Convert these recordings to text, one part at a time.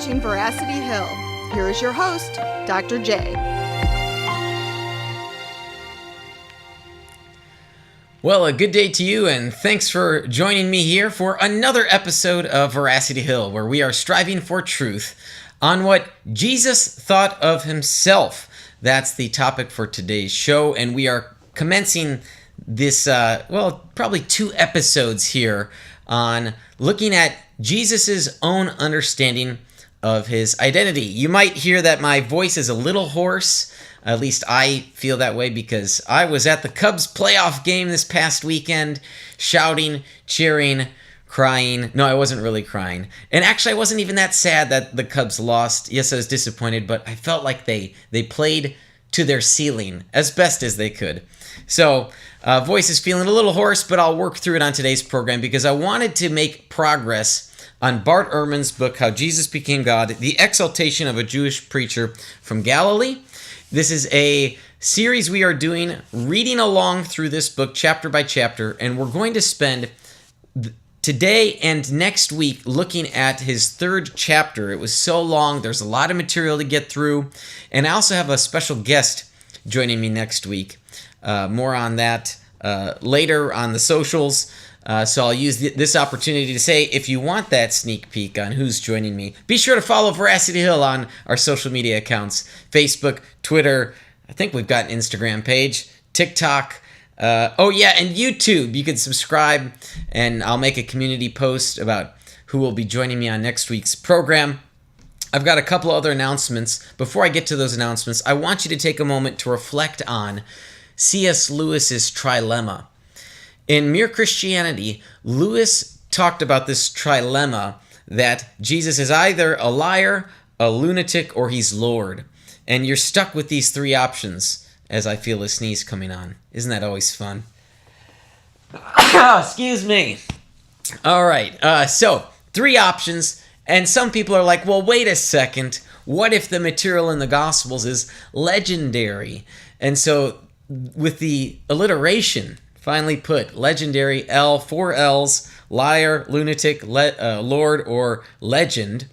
watching Veracity Hill. Here is your host, Dr. J. Well, a good day to you, and thanks for joining me here for another episode of Veracity Hill, where we are striving for truth on what Jesus thought of himself. That's the topic for today's show, and we are commencing this, probably 2 episodes here on looking at Jesus's own understanding of his identity. You might hear that my voice is a little hoarse. At least I feel that way because I was at the Cubs playoff game this past weekend, shouting, cheering, crying. No, I wasn't really crying. And actually, I wasn't even that sad that the Cubs lost. Yes, I was disappointed, but I felt like they played to their ceiling as best as they could. So, voice is feeling a little hoarse, but I'll work through it on today's program because I wanted to make progress on Bart Ehrman's book, How Jesus Became God, The Exaltation of a Jewish Preacher from Galilee. This is a series we are doing, reading along through this book chapter by chapter, and we're going to spend today and next week looking at his 3rd chapter. It was so long, there's a lot of material to get through, and I also have a special guest joining me next week. More on that later on the socials. So I'll use this opportunity to say, if you want that sneak peek on who's joining me, be sure to follow Veracity Hill on our social media accounts, Facebook, Twitter. I think we've got an Instagram page, TikTok. And YouTube. You can subscribe, and I'll make a community post about who will be joining me on next week's program. I've got a couple other announcements. Before I get to those announcements, I want you to take a moment to reflect on C.S. Lewis's Trilemma. In Mere Christianity, Lewis talked about this trilemma that Jesus is either a liar, a lunatic, or he's Lord. And you're stuck with these 3 options as I feel a sneeze coming on. Isn't that always fun? Excuse me. All right, so 3 options, and some people are like, well, wait a second. What if the material in the Gospels is legendary? And so with the alliteration, finally put, legendary, 4 L's, liar, lunatic, Lord, or legend.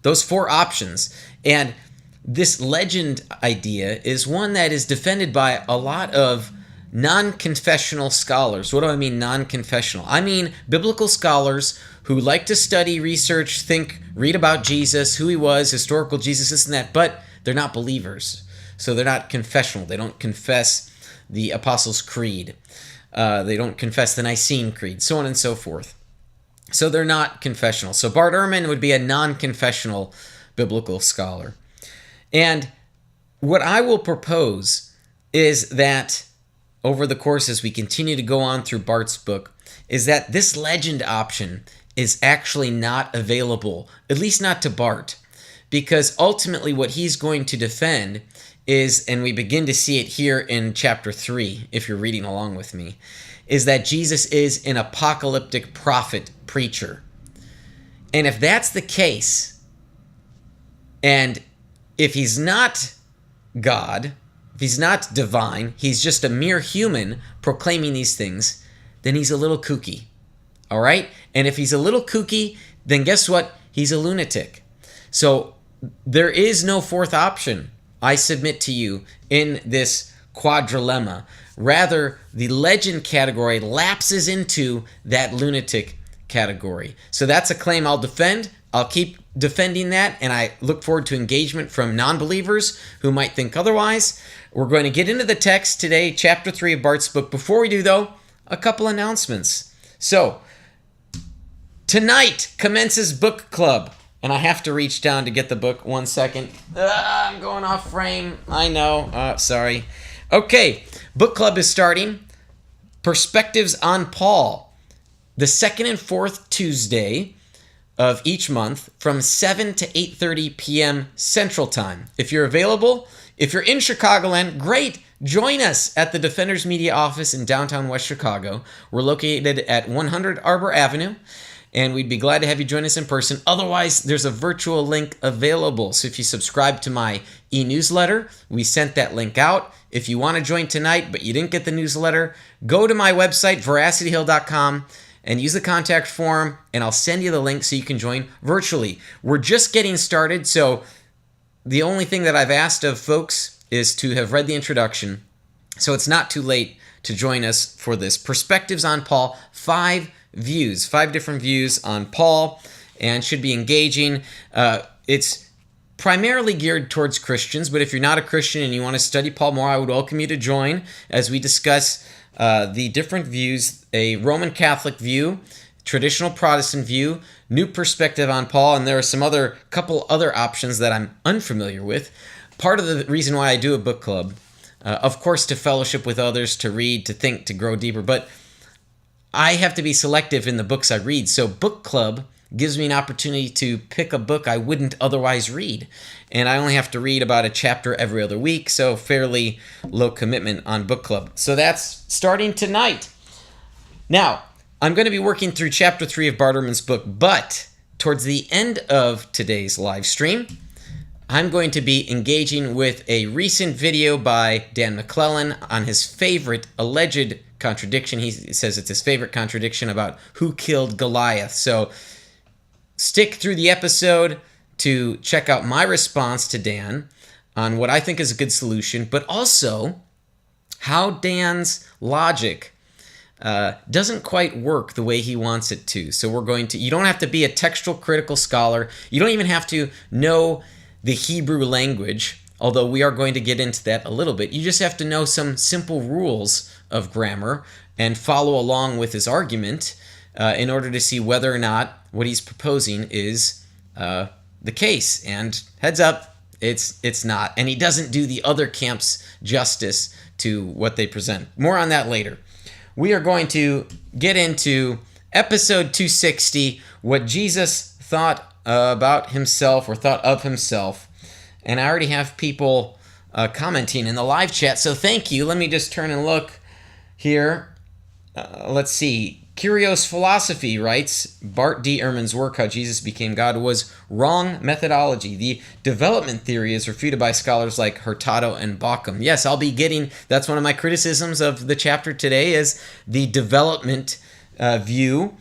Those 4 options. And this legend idea is one that is defended by a lot of non-confessional scholars. What do I mean non-confessional? I mean biblical scholars who like to study, research, think, read about Jesus, who he was, historical Jesus, this and that, but they're not believers. So they're not confessional. They don't confess the Apostles' Creed. They don't confess the Nicene Creed, so on and so forth. So they're not confessional. So Bart Ehrman would be a non-confessional biblical scholar. And what I will propose is that over the course as we continue to go on through Bart's book, is that this legend option is actually not available, at least not to Bart, because ultimately what he's going to defend is, and we begin to see it here in chapter 3, if you're reading along with me, is that Jesus is an apocalyptic prophet preacher. And if that's the case, and if he's not God, if he's not divine, he's just a mere human proclaiming these things, then he's a little kooky. All right? And if he's a little kooky, then guess what? He's a lunatic. So there is no 4th option, I submit to you, in this quadrilemma. Rather, the legend category lapses into that lunatic category. So that's a claim I'll defend. I'll keep defending that, and I look forward to engagement from non-believers who might think otherwise. We're going to get into the text today, chapter 3 of Bart's book. Before we do, though, a couple announcements. So, tonight commences book club. And I have to reach down to get the book. 1 second. I'm going off frame. I know. Sorry. Okay. Book club is starting. Perspectives on Paul. The 2nd and 4th Tuesday of each month from 7 to 8:30 p.m. Central Time. If you're available, if you're in Chicagoland, great. Join us at the Defenders Media office in downtown West Chicago. We're located at 100 Arbor Avenue. And we'd be glad to have you join us in person. Otherwise, there's a virtual link available. So if you subscribe to my e-newsletter, we sent that link out. If you want to join tonight, but you didn't get the newsletter, go to my website, veracityhill.com, and use the contact form, and I'll send you the link so you can join virtually. We're just getting started, so the only thing that I've asked of folks is to have read the introduction, so it's not too late to join us for this. Perspectives on Paul, 5 different views on Paul, and should be engaging. It's primarily geared towards Christians, but if you're not a Christian and you want to study Paul more, I would welcome you to join as we discuss the different views: a Roman Catholic view, traditional Protestant view, new perspective on Paul, and there are some couple other options that I'm unfamiliar with. Part of the reason why I do a book club, of course, to fellowship with others, to read, to think, to grow deeper, but I have to be selective in the books I read. So book club gives me an opportunity to pick a book I wouldn't otherwise read. And I only have to read about a chapter every other week, so fairly low commitment on book club. So that's starting tonight. Now, I'm going to be working through chapter 3 of Bart Ehrman's book, but towards the end of today's live stream, I'm going to be engaging with a recent video by Dan McClellan on his favorite alleged contradiction. He says it's his favorite contradiction about who killed Goliath. So stick through the episode to check out my response to Dan on what I think is a good solution, but also how Dan's logic doesn't quite work the way he wants it to. So you don't have to be a textual critical scholar. You don't even have to know the Hebrew language, although we are going to get into that a little bit. You just have to know some simple rules of grammar and follow along with his argument in order to see whether or not what he's proposing is the case. And heads up, it's not. And he doesn't do the other camps justice to what they present. More on that later. We are going to get into episode 260, what Jesus thought about himself or thought of himself. And I already have people commenting in the live chat, so thank you. Let me just turn and look here. Let's see. Curious Philosophy writes, Bart D. Ehrman's work, How Jesus Became God, was wrong methodology. The development theory is refuted by scholars like Hurtado and Bauckham. Yes, that's one of my criticisms of the chapter today, is the development view.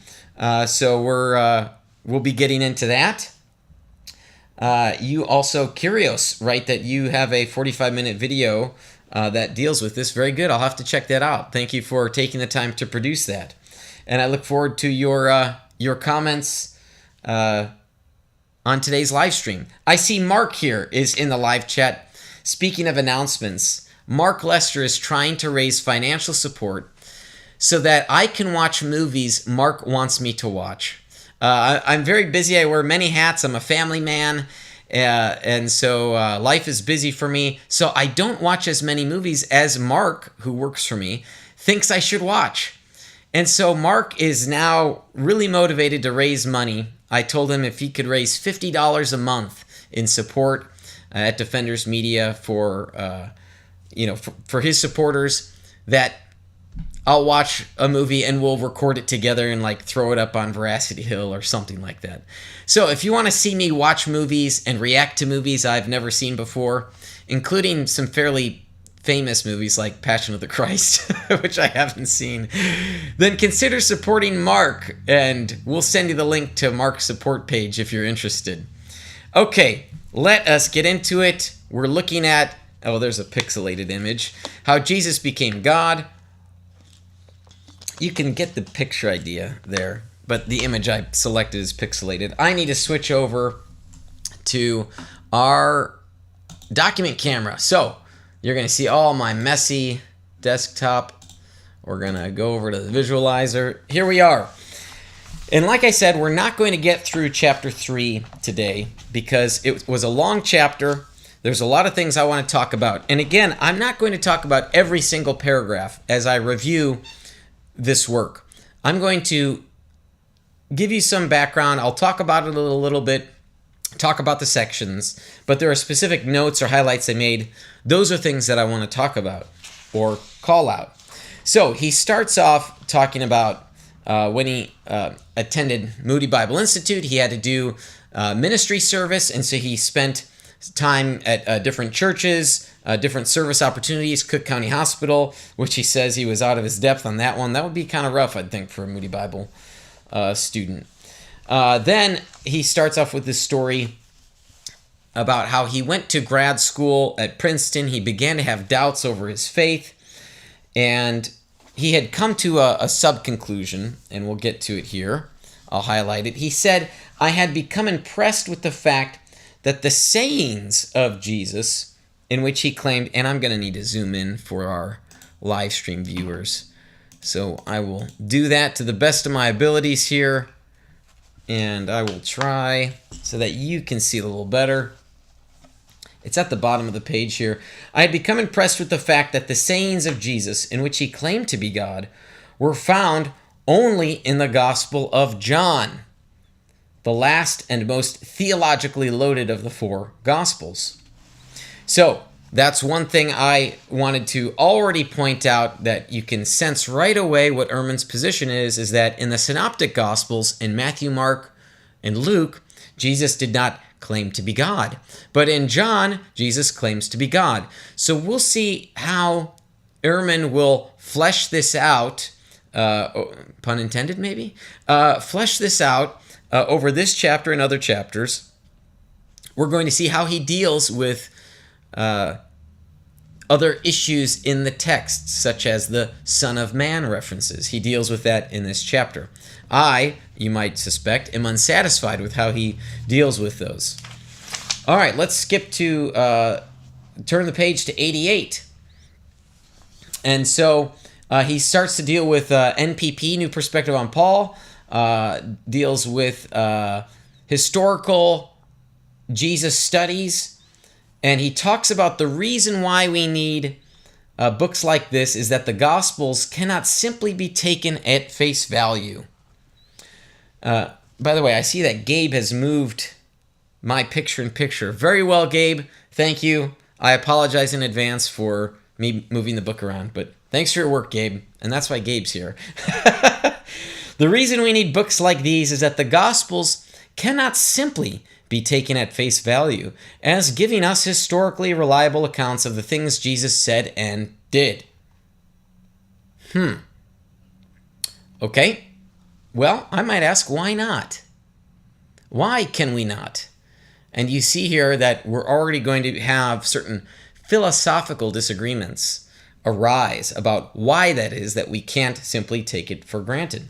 So we'll be getting into that. You also, Curios, write that you have a 45-minute video that deals with this. Very good. I'll have to check that out. Thank you for taking the time to produce that. And I look forward to your comments on today's live stream. I see Mark here is in the live chat. Speaking of announcements, Mark Lester is trying to raise financial support so that I can watch movies Mark wants me to watch. I'm very busy. I wear many hats. I'm a family man. And so life is busy for me. So I don't watch as many movies as Mark, who works for me, thinks I should watch. And so Mark is now really motivated to raise money. I told him if he could raise $50 a month in support at Defenders Media for his supporters, that I'll watch a movie and we'll record it together and throw it up on Veracity Hill or something like that. So if you want to see me watch movies and react to movies I've never seen before, including some fairly famous movies like Passion of the Christ, which I haven't seen, then consider supporting Mark, and we'll send you the link to Mark's support page if you're interested. Okay, let us get into it. We're looking at, there's a pixelated image, How Jesus Became God. You can get the picture idea there, but the image I selected is pixelated. I need to switch over to our document camera. So you're going to see all my messy desktop. We're going to go over to the visualizer. Here we are. And like I said, we're not going to get through chapter 3 today because it was a long chapter. There's a lot of things I want to talk about. And again, I'm not going to talk about every single paragraph as I review this work. I'm going to give you some background. I'll talk about it a little bit, talk about the sections, but there are specific notes or highlights I made. Those are things that I want to talk about or call out. So he starts off talking about when he attended Moody Bible Institute. He had to do ministry service, and so he spent time at different churches, different service opportunities, Cook County Hospital, which he says he was out of his depth on that one. That would be kind of rough, I'd think, for a Moody Bible student. Then he starts off with this story about how he went to grad school at Princeton. He began to have doubts over his faith, and he had come to a sub-conclusion, and we'll get to it here. I'll highlight it. He said, I had become impressed with the fact that the sayings of Jesus, in which he claimed, and I'm going to need to zoom in for our live stream viewers, so I will do that to the best of my abilities here, and I will try so that you can see it a little better. It's at the bottom of the page here. I had become impressed with the fact that the sayings of Jesus, in which he claimed to be God, were found only in the Gospel of John, the last and most theologically loaded of the four Gospels. So, that's one thing I wanted to already point out, that you can sense right away what Ehrman's position is that in the Synoptic Gospels, in Matthew, Mark, and Luke, Jesus did not claim to be God. But in John, Jesus claims to be God. So we'll see how Ehrman will flesh this out, pun intended maybe, flesh this out over this chapter and other chapters. We're going to see how he deals with other issues in the text, such as the Son of Man references. He deals with that in this chapter. I, you might suspect, am unsatisfied with how he deals with those. All right, let's skip to, turn the page to 88. And so he starts to deal with NPP, New Perspective on Paul, deals with historical Jesus studies, and he talks about the reason why we need books like this is that the Gospels cannot simply be taken at face value. By the way, I see that Gabe has moved my picture-in-picture. Very well, Gabe. Thank you. I apologize in advance for me moving the book around, but thanks for your work, Gabe. And that's why Gabe's here. The reason we need books like these is that the Gospels cannot simply be taken at face value as giving us historically reliable accounts of the things Jesus said and did. Okay. Well, I might ask, why not? Why can we not? And you see here that we're already going to have certain philosophical disagreements arise about why that is that we can't simply take it for granted.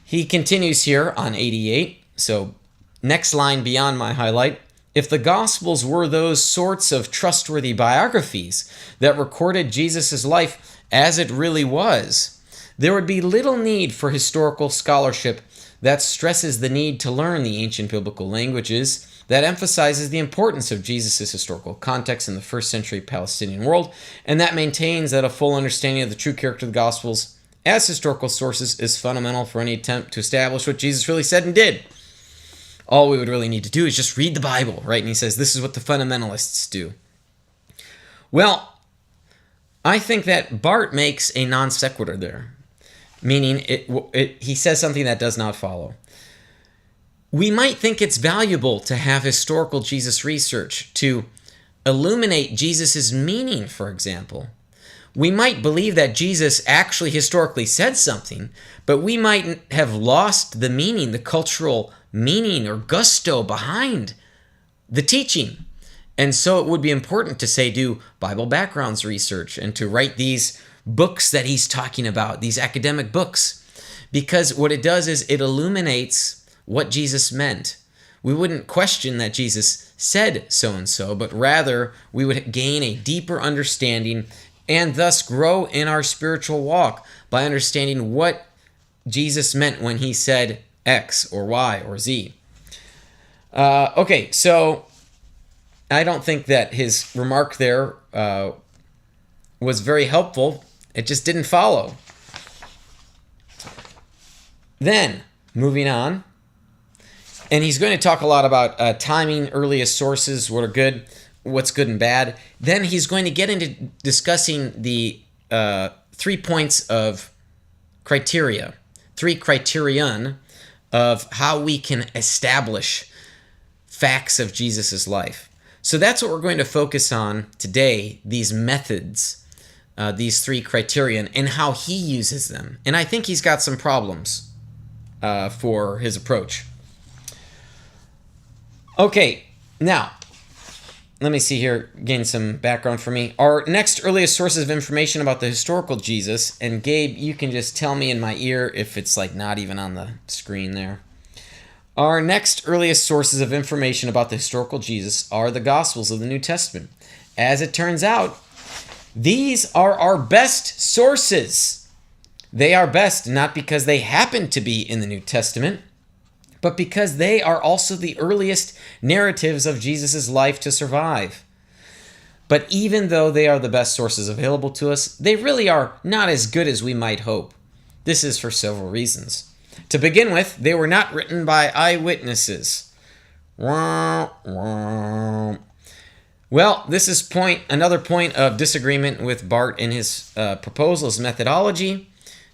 He continues here on 88, so next line beyond my highlight. If the Gospels were those sorts of trustworthy biographies that recorded Jesus' life as it really was, there would be little need for historical scholarship that stresses the need to learn the ancient biblical languages, that emphasizes the importance of Jesus' historical context in the first century Palestinian world, and that maintains that a full understanding of the true character of the Gospels as historical sources is fundamental for any attempt to establish what Jesus really said and did. All we would really need to do is just read the Bible, right? And he says this is what the fundamentalists do. Well, I think that Bart makes a non sequitur there, meaning he says something that does not follow. We might think it's valuable to have historical Jesus research to illuminate Jesus' meaning, for example. We might believe that Jesus actually historically said something, but we might have lost the meaning, the cultural meaning or gusto behind the teaching. And so it would be important to say, do Bible backgrounds research and to write these books that he's talking about, these academic books, because what it does is it illuminates what Jesus meant. We wouldn't question that Jesus said so-and-so, but rather we would gain a deeper understanding and thus grow in our spiritual walk by understanding what Jesus meant when he said X or Y or Z. Okay, so I don't think that his remark there was very helpful. It just didn't follow. Then, moving on, and he's going to talk a lot about timing, earliest sources, what are good, what's good and bad. Then he's going to get into discussing the 3 points of criteria, 3 criterion of how we can establish facts of Jesus' life. So that's what we're going to focus on today, these methods, these three criterion, and how he uses them. And I think he's got some problems for his approach. Okay, now, let me see here, gain some background for me. Our next earliest sources of information about the historical Jesus, and Gabe, you can just tell me in my ear if it's like not even on the screen there. Our next earliest sources of information about the historical Jesus are the Gospels of the New Testament. As it turns out, these are our best sources. They are best not because they happen to be in the New Testament, but because they are also the earliest narratives of Jesus' life to survive. But even though they are the best sources available to us, they really are not as good as we might hope. This is for several reasons. To begin with, they were not written by eyewitnesses. Well, this is another point of disagreement with Bart in his proposal's methodology.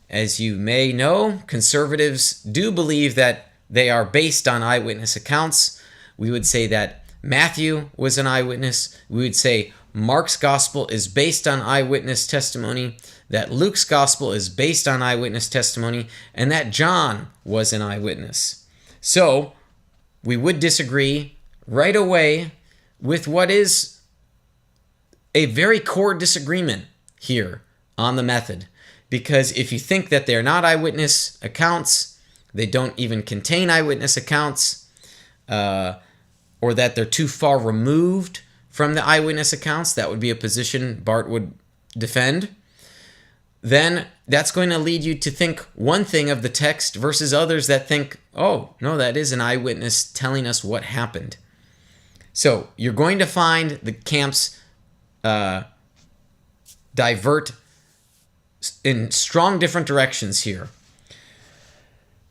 As you may know, conservatives do believe that they are based on eyewitness accounts. We would say that Matthew was an eyewitness. We would say Mark's gospel is based on eyewitness testimony, that Luke's gospel is based on eyewitness testimony, and that John was an eyewitness. So, we would disagree right away with what is a very core disagreement here on the method. Because if you think that they're not eyewitness accounts, they don't even contain eyewitness accounts, or that they're too far removed from the eyewitness accounts, that would be a position Bart would defend, then that's going to lead you to think one thing of the text versus others that think, oh, no, that is an eyewitness telling us what happened. So you're going to find the camps divert in strong different directions here.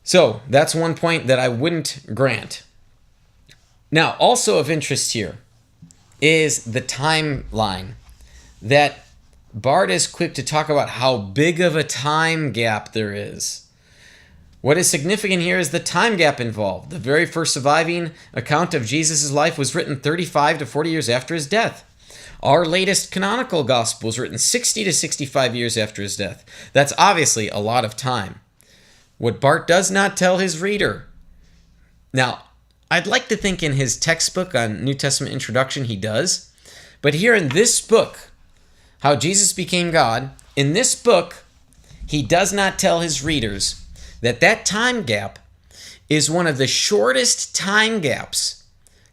So that's one point that I wouldn't grant. Now, also of interest here is the timeline, that Bart is quick to talk about how big of a time gap there is. What is significant here is the time gap involved. The very first surviving account of Jesus' life was written 35 to 40 years after his death. Our latest canonical gospel was written 60 to 65 years after his death. That's obviously a lot of time. What Bart does not tell his reader. Now, I'd like to think in his textbook on New Testament introduction he does, but here in this book, How Jesus Became God, in this book, he does not tell his readers that that time gap is one of the shortest time gaps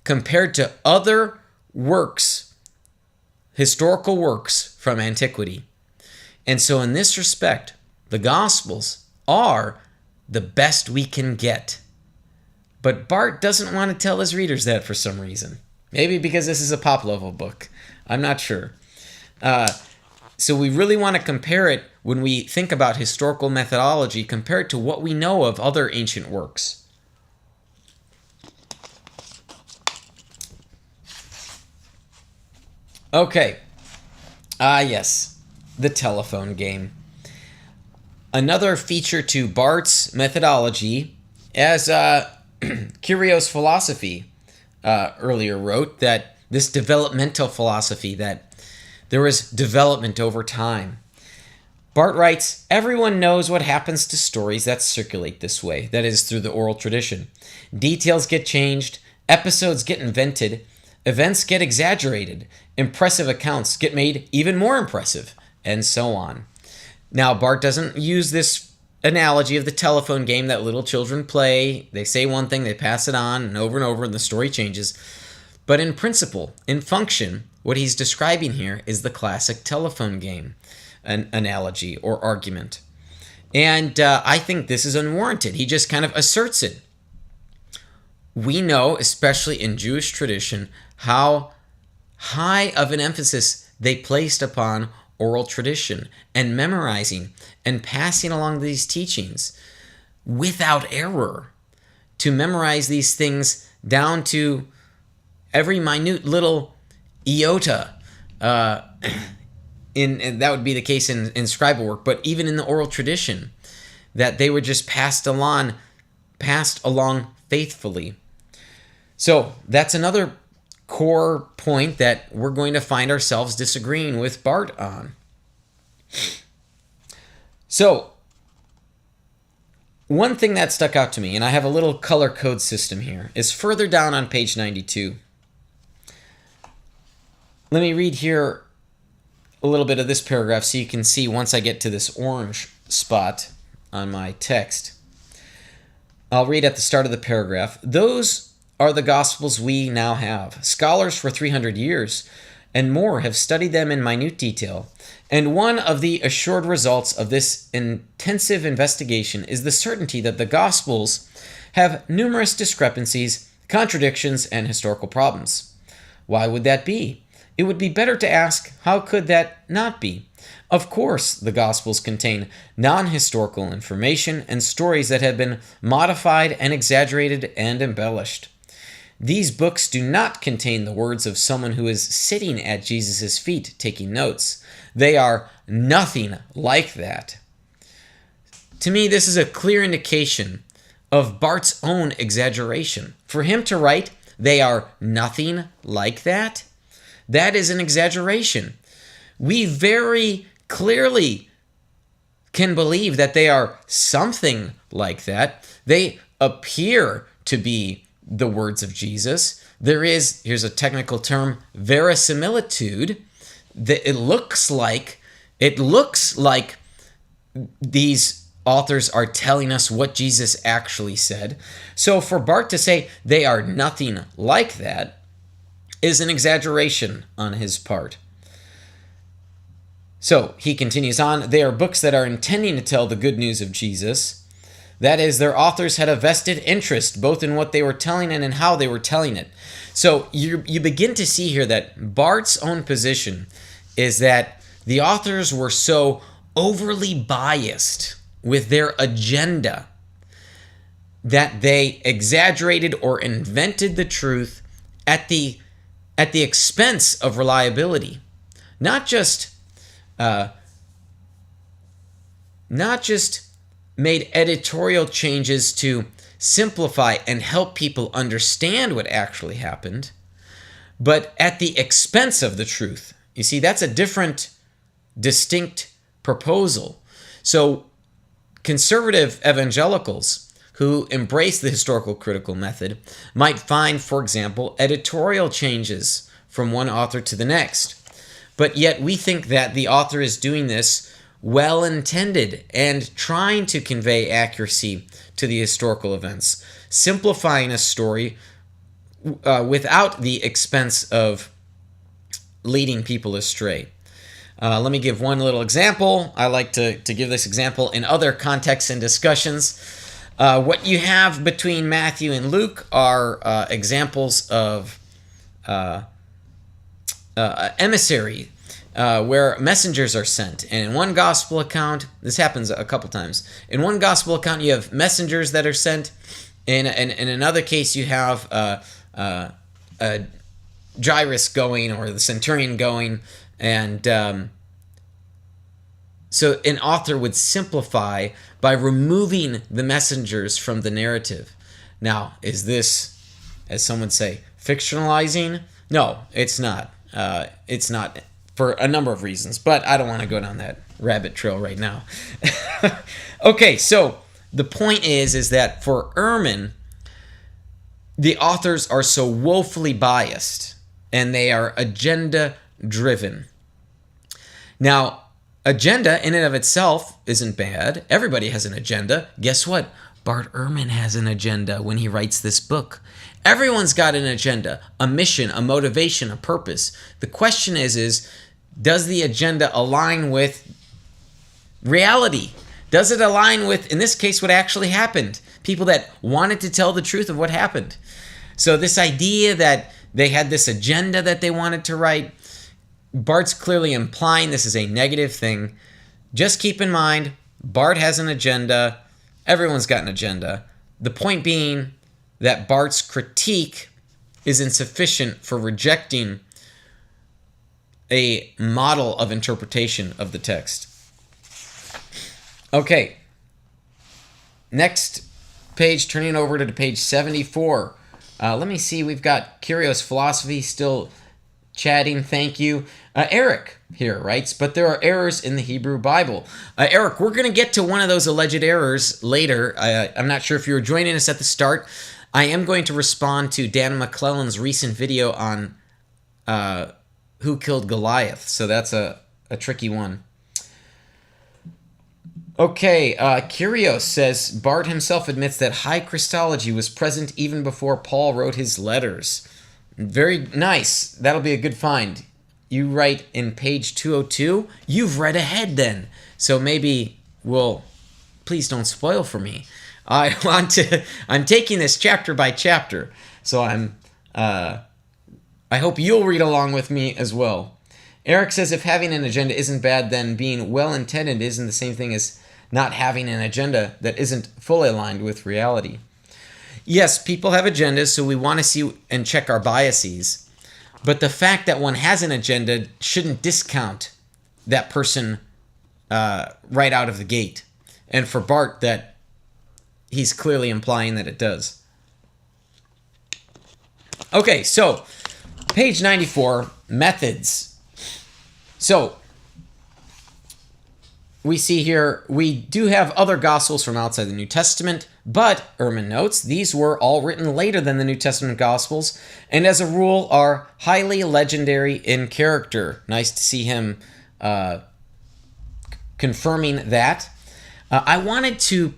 compared to other works, historical works from antiquity. And so in this respect, the Gospels are the best we can get. But Bart doesn't want to tell his readers that for some reason. Maybe because this is a pop-level book. I'm not sure. So we really want to compare it when we think about historical methodology compared to what we know of other ancient works. Okay. Yes. The telephone game. Another feature to Bart's methodology, as Curios Philosophy earlier wrote, that this developmental philosophy, that there is development over time. Bart writes, everyone knows what happens to stories that circulate this way, that is, through the oral tradition. Details get changed, episodes get invented, events get exaggerated, impressive accounts get made even more impressive, and so on. Now, Bart doesn't use this analogy of the telephone game that little children play. They say one thing, they pass it on, and over, and the story changes. But in principle, in function, what he's describing here is the classic telephone game an analogy or argument. And I think this is unwarranted. He just kind of asserts it. We know, especially in Jewish tradition, how high of an emphasis they placed upon oral tradition and memorizing and passing along these teachings without error, to memorize these things down to every minute little iota. And that would be the case in scribal work, but even in the oral tradition, that they were just passed along faithfully. So that's another core point that we're going to find ourselves disagreeing with Bart on. So, one thing that stuck out to me, and I have a little color code system here, is further down on page 92. Let me read here a little bit of this paragraph so you can see once I get to this orange spot on my text. I'll read at the start of the paragraph. Those are the Gospels we now have. Scholars for 300 years and more have studied them in minute detail. And one of the assured results of this intensive investigation is the certainty that the Gospels have numerous discrepancies, contradictions, and historical problems. Why would that be? It would be better to ask, how could that not be? Of course, the Gospels contain non-historical information and stories that have been modified and exaggerated and embellished. These books do not contain the words of someone who is sitting at Jesus' feet taking notes. They are nothing like that. To me, this is a clear indication of Bart's own exaggeration. For him to write, they are nothing like that, that is an exaggeration. We very clearly can believe that they are something like that. They appear to be the words of Jesus. There is, here's a technical term, verisimilitude. It looks like these authors are telling us what Jesus actually said. So for Bart to say they are nothing like that is an exaggeration on his part. So he continues on, they are books that are intending to tell the good news of Jesus. That is, their authors had a vested interest both in what they were telling and in how they were telling it. So you begin to see here that Bart's own position is that the authors were so overly biased with their agenda that they exaggerated or invented the truth at the expense of reliability. Not just made editorial changes to simplify and help people understand what actually happened, but at the expense of the truth. You see, that's a different, distinct proposal. So conservative evangelicals who embrace the historical critical method might find, for example, editorial changes from one author to the next. But yet we think that the author is doing this well-intended and trying to convey accuracy to the historical events, simplifying a story without the expense of leading people astray. Let me give one little example. I like to give this example in other contexts and discussions. What you have between Matthew and Luke are examples of emissary, where messengers are sent. And in one gospel account, this happens a couple times. In one gospel account, you have messengers that are sent. In another case, you have Jairus going, or the centurion going, and so an author would simplify by removing the messengers from the narrative. Now, is this, as some would say, fictionalizing? No, it's not. It's not, for a number of reasons, but I don't want to go down that rabbit trail right now. Okay, so the point is that for Ehrman, the authors are so woefully biased, and they are agenda-driven. Now, agenda in and of itself isn't bad. Everybody has an agenda. Guess what? Bart Ehrman has an agenda when he writes this book. Everyone's got an agenda, a mission, a motivation, a purpose. The question is does the agenda align with reality? Does it align with, in this case, what actually happened? People that wanted to tell the truth of what happened. So this idea that they had this agenda that they wanted to write, Bart's clearly implying this is a negative thing. Just keep in mind, Bart has an agenda. Everyone's got an agenda. The point being that Bart's critique is insufficient for rejecting a model of interpretation of the text. Okay. Next page, turning over to page 74. Let me see. We've got Curious Philosophy still chatting. Thank you. Eric here writes, but there are errors in the Hebrew Bible. Eric, we're going to get to one of those alleged errors later. I'm not sure if you were joining us at the start. I am going to respond to Dan McClellan's recent video on who killed Goliath. So that's a tricky one. Okay, Curios says, Bart himself admits that high Christology was present even before Paul wrote his letters. Very nice. That'll be a good find. You write in page 202. You've read ahead then. So maybe please don't spoil for me. I'm taking this chapter by chapter. So I hope you'll read along with me as well. Eric says if having an agenda isn't bad, then being well-intended isn't the same thing as not having an agenda that isn't fully aligned with reality. Yes, people have agendas, so we want to see and check our biases. But the fact that one has an agenda shouldn't discount that person right out of the gate. And for Bart, that he's clearly implying that it does. Okay, so page 94, methods. So we see here, we do have other Gospels from outside the New Testament, but, Ehrman notes, these were all written later than the New Testament Gospels, and as a rule are highly legendary in character. Nice to see him confirming that. I wanted to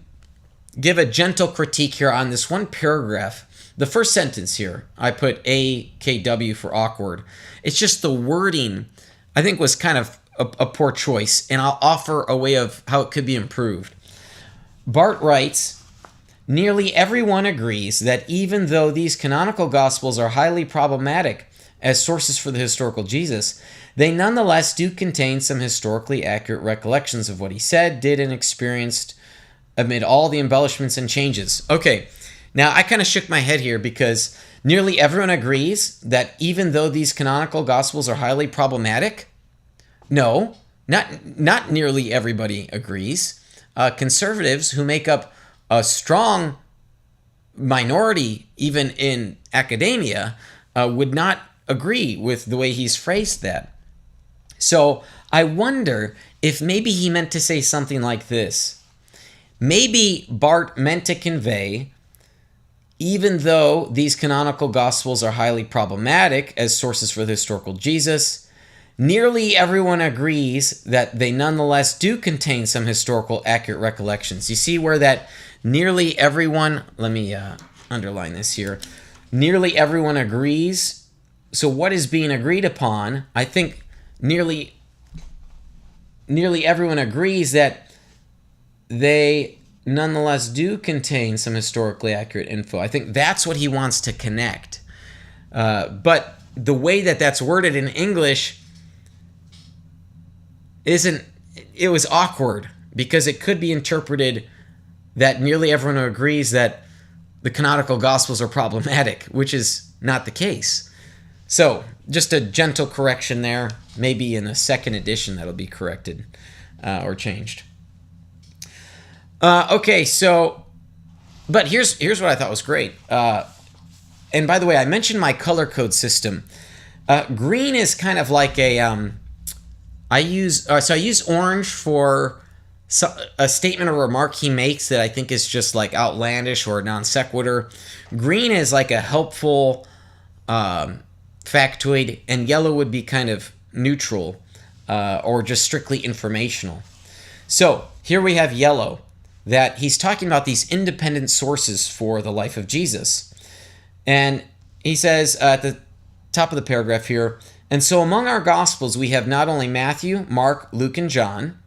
give a gentle critique here on this one paragraph. The first sentence here, I put AKW for awkward. It's just the wording, I think, was kind of a poor choice, and I'll offer a way of how it could be improved. Bart writes, nearly everyone agrees that even though these canonical Gospels are highly problematic as sources for the historical Jesus, they nonetheless do contain some historically accurate recollections of what he said, did, and experienced amid all the embellishments and changes. Okay, now I kind of shook my head here because nearly everyone agrees that even though these canonical Gospels are highly problematic, no, not nearly everybody agrees. Conservatives who make up a strong minority, even in academia, would not agree with the way he's phrased that. So I wonder if maybe he meant to say something like this. Maybe Bart meant to convey, even though these canonical Gospels are highly problematic as sources for the historical Jesus, nearly everyone agrees that they nonetheless do contain some historical accurate recollections. You see where that nearly everyone, let me underline this here, nearly everyone agrees. So what is being agreed upon? I think nearly everyone agrees that they nonetheless do contain some historically accurate info. I think that's what he wants to connect. But the way that that's worded in English it was awkward because it could be interpreted that nearly everyone agrees that the canonical Gospels are problematic, which is not the case. So just a gentle correction there. Maybe in a second edition that'll be corrected or changed. Okay, so, but here's what I thought was great. And by the way, I mentioned my color code system. Green is kind of like a I use orange for a statement or remark he makes that I think is just like outlandish or non sequitur. Green is like a helpful factoid, and yellow would be kind of neutral or just strictly informational. So here we have yellow, that he's talking about these independent sources for the life of Jesus. And he says at the top of the paragraph here, and so among our Gospels, we have not only Matthew, Mark, Luke, and John,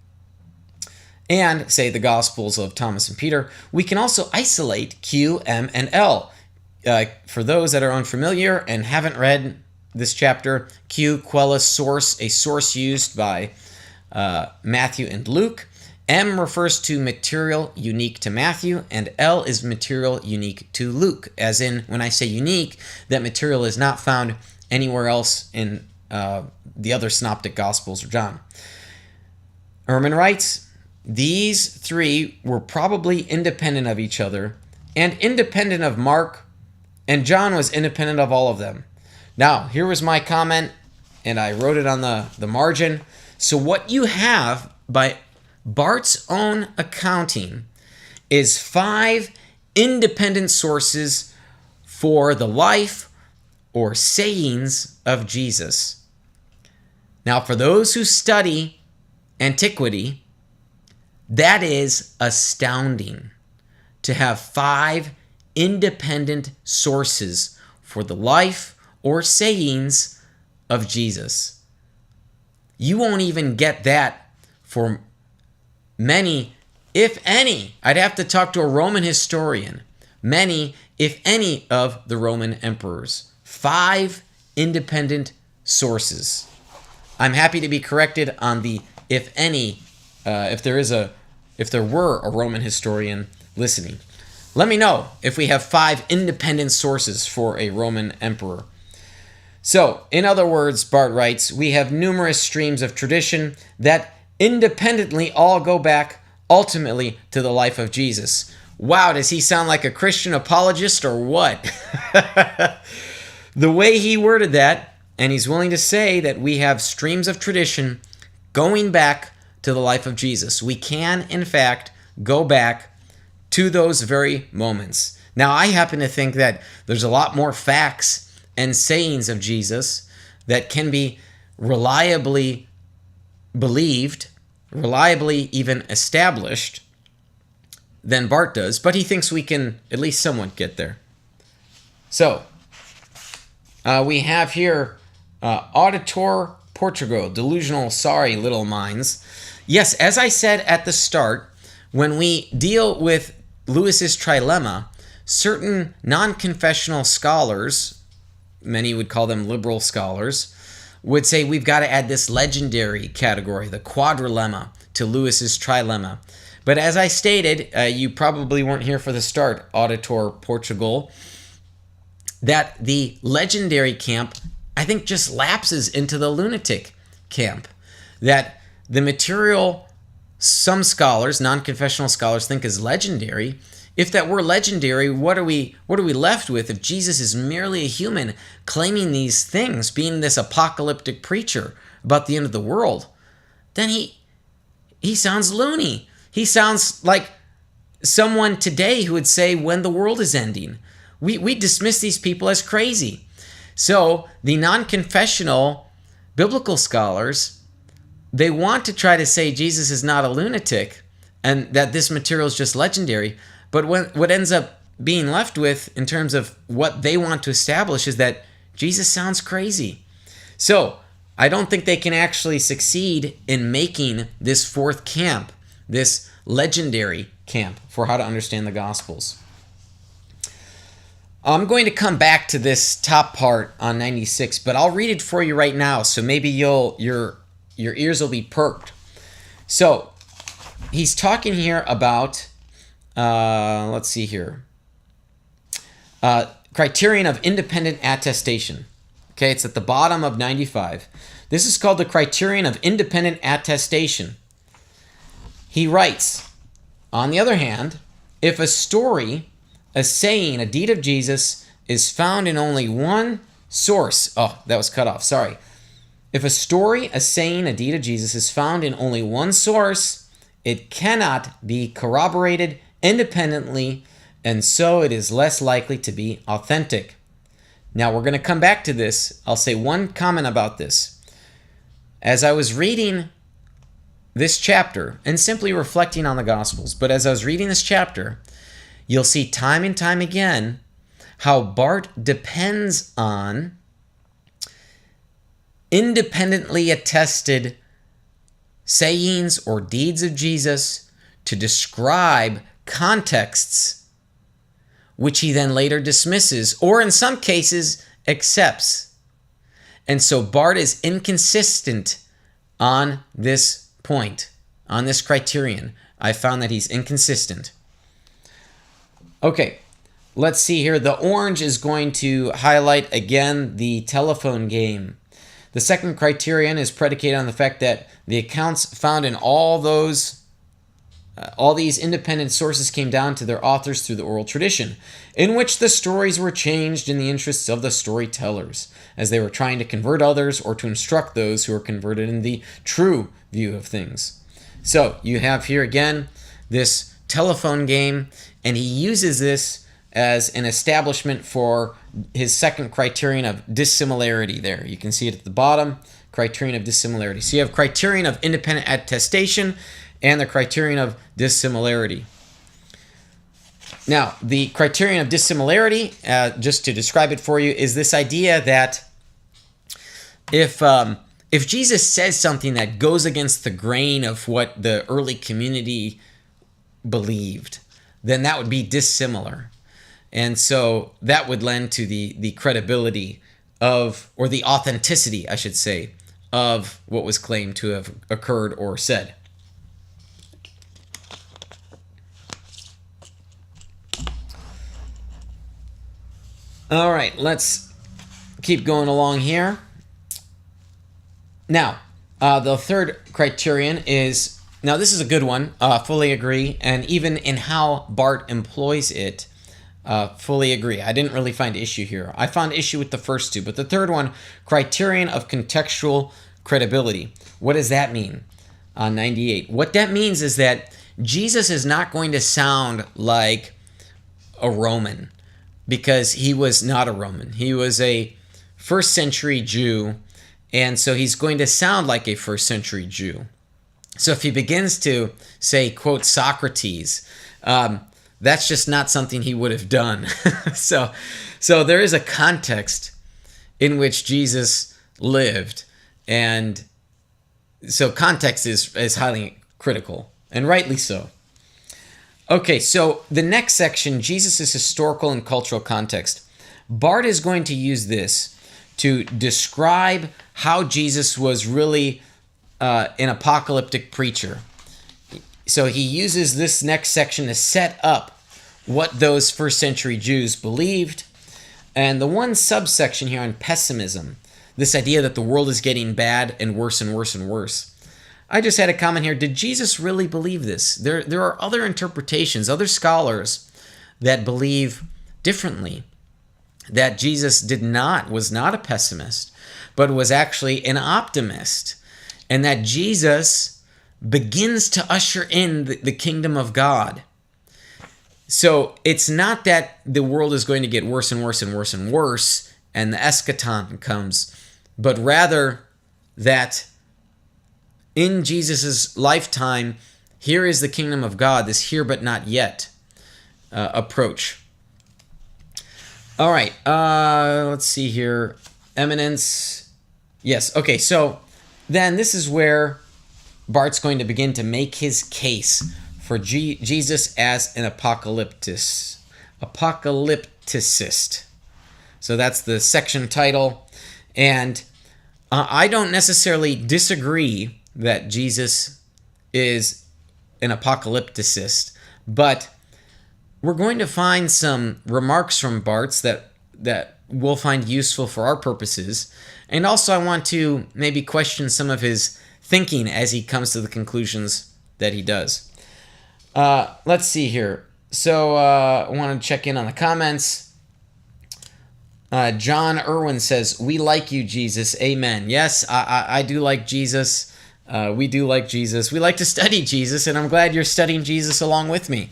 and, say, the Gospels of Thomas and Peter, we can also isolate Q, M, and L. For those that are unfamiliar and haven't read this chapter, Q, quella, source, a source used by Matthew and Luke. M refers to material unique to Matthew, and L is material unique to Luke, as in, when I say unique, that material is not found anywhere else in the other synoptic Gospels or John. Ehrman writes, these three were probably independent of each other and independent of Mark, And John was independent of all of them. Now, here was my comment, and I wrote it on the margin. So what you have by Bart's own accounting is 5 independent sources for the life or sayings of Jesus. Now, for those who study antiquity, that is astounding to have 5 independent sources for the life or sayings of Jesus. You won't even get that for many, if any. I'd have to talk to a Roman historian. Many, if any, of the Roman emperors. 5 independent sources. I'm happy to be corrected on the if any, if there were a Roman historian listening. Let me know if we have 5 independent sources for a Roman emperor. So, in other words, Bart writes, we have numerous streams of tradition that independently all go back ultimately to the life of Jesus. Wow, does he sound like a Christian apologist or what? The way he worded that, and he's willing to say that we have streams of tradition going back to the life of Jesus. We can, in fact, go back to those very moments. Now, I happen to think that there's a lot more facts and sayings of Jesus that can be reliably believed, reliably even established, than Bart does, but he thinks we can at least somewhat get there. So, we have here Auditor Portugal, delusional, sorry, little minds. Yes, as I said at the start, when we deal with Lewis's Trilemma, certain non-confessional scholars, many would call them liberal scholars, would say we've got to add this legendary category, the quadrilemma, to Lewis's Trilemma. But as I stated, you probably weren't here for the start, Auditor Portugal, that the legendary camp, I think, just lapses into the lunatic camp. That the material some scholars, non-confessional scholars, think is legendary. If that were legendary, what are we left with if Jesus is merely a human claiming these things, being this apocalyptic preacher about the end of the world? Then he sounds loony. He sounds like someone today who would say when the world is ending. We dismiss these people as crazy. So the non-confessional biblical scholars, they want to try to say Jesus is not a lunatic and that this material is just legendary. But what ends up being left with in terms of what they want to establish is that Jesus sounds crazy. So I don't think they can actually succeed in making this 4th camp, this legendary camp for how to understand the Gospels. I'm going to come back to this top part on 96, but I'll read it for you right now, so maybe your ears will be perked. So he's talking here about, let's see here, Criterion of Independent Attestation. Okay, it's at the bottom of 95. This is called the Criterion of Independent Attestation. He writes, on the other hand, if a story, a saying, a deed of Jesus is found in only one source. Oh, that was cut off. Sorry. If a story, a saying, a deed of Jesus is found in only one source, it cannot be corroborated independently, and so it is less likely to be authentic. Now, we're going to come back to this. I'll say one comment about this. As I was reading this chapter and simply reflecting on the Gospels, but as I was reading this chapter, you'll see time and time again how Bart depends on independently attested sayings or deeds of Jesus to describe contexts which he then later dismisses or in some cases accepts. And so Bart is inconsistent on this point, on this criterion. I found that he's inconsistent. Okay, let's see here. The orange is going to highlight again the telephone game. The second criterion is predicated on the fact that the accounts found in all those All these independent sources came down to their authors through the oral tradition, in which the stories were changed in the interests of the storytellers, as they were trying to convert others or to instruct those who were converted in the true view of things. So you have here again this telephone game, and he uses this as an establishment for his second criterion of dissimilarity there. You can see it at the bottom, criterion of dissimilarity. So you have criterion of independent attestation and the criterion of dissimilarity. Now, the criterion of dissimilarity, just to describe it for you, is this idea that if Jesus says something that goes against the grain of what the early community believed, then that would be dissimilar. And so that would lend to the credibility of, or the authenticity, I should say, of what was claimed to have occurred or said. All right, let's keep going along here. Now, the third criterion is, now this is a good one, fully agree, and even in how Bart employs it, fully agree. I didn't really find issue here. I found issue with the first two, but the third one, criterion of contextual credibility. What does that mean? 98. What that means is that Jesus is not going to sound like a Roman, because he was not a Roman. He was a first century Jew, and so he's going to sound like a first century Jew. So if he begins to say, quote, Socrates, that's just not something he would have done. So there is a context in which Jesus lived, and so context is highly critical, and rightly so. Okay, so the next section, Jesus' historical and cultural context. Bart is going to use this to describe how Jesus was really an apocalyptic preacher. So he uses this next section to set up what those first century Jews believed. And the one subsection here on pessimism, this idea that the world is getting bad and worse and worse and worse. I just had a comment here. Did Jesus really believe this? There are other interpretations, other scholars that believe differently, that Jesus was not a pessimist, but was actually an optimist, and that Jesus begins to usher in the kingdom of God. So it's not that the world is going to get worse and worse and worse and worse, and the eschaton comes, but rather that in Jesus' lifetime, here is the kingdom of God, this here but not yet approach. All right, let's see here. Eminence. Yes, okay, so then this is where Bart's going to begin to make his case for Jesus as an apocalypticist. So that's the section title. And I don't necessarily disagree that Jesus is an apocalypticist, but we're going to find some remarks from Bart's that we'll find useful for our purposes. And also I want to maybe question some of his thinking as he comes to the conclusions that he does. Let's see here. So I want to check in on the comments. John Irwin says, "We like you, Jesus. Amen." Yes, I do like Jesus. We do like Jesus. We like to study Jesus, and I'm glad you're studying Jesus along with me.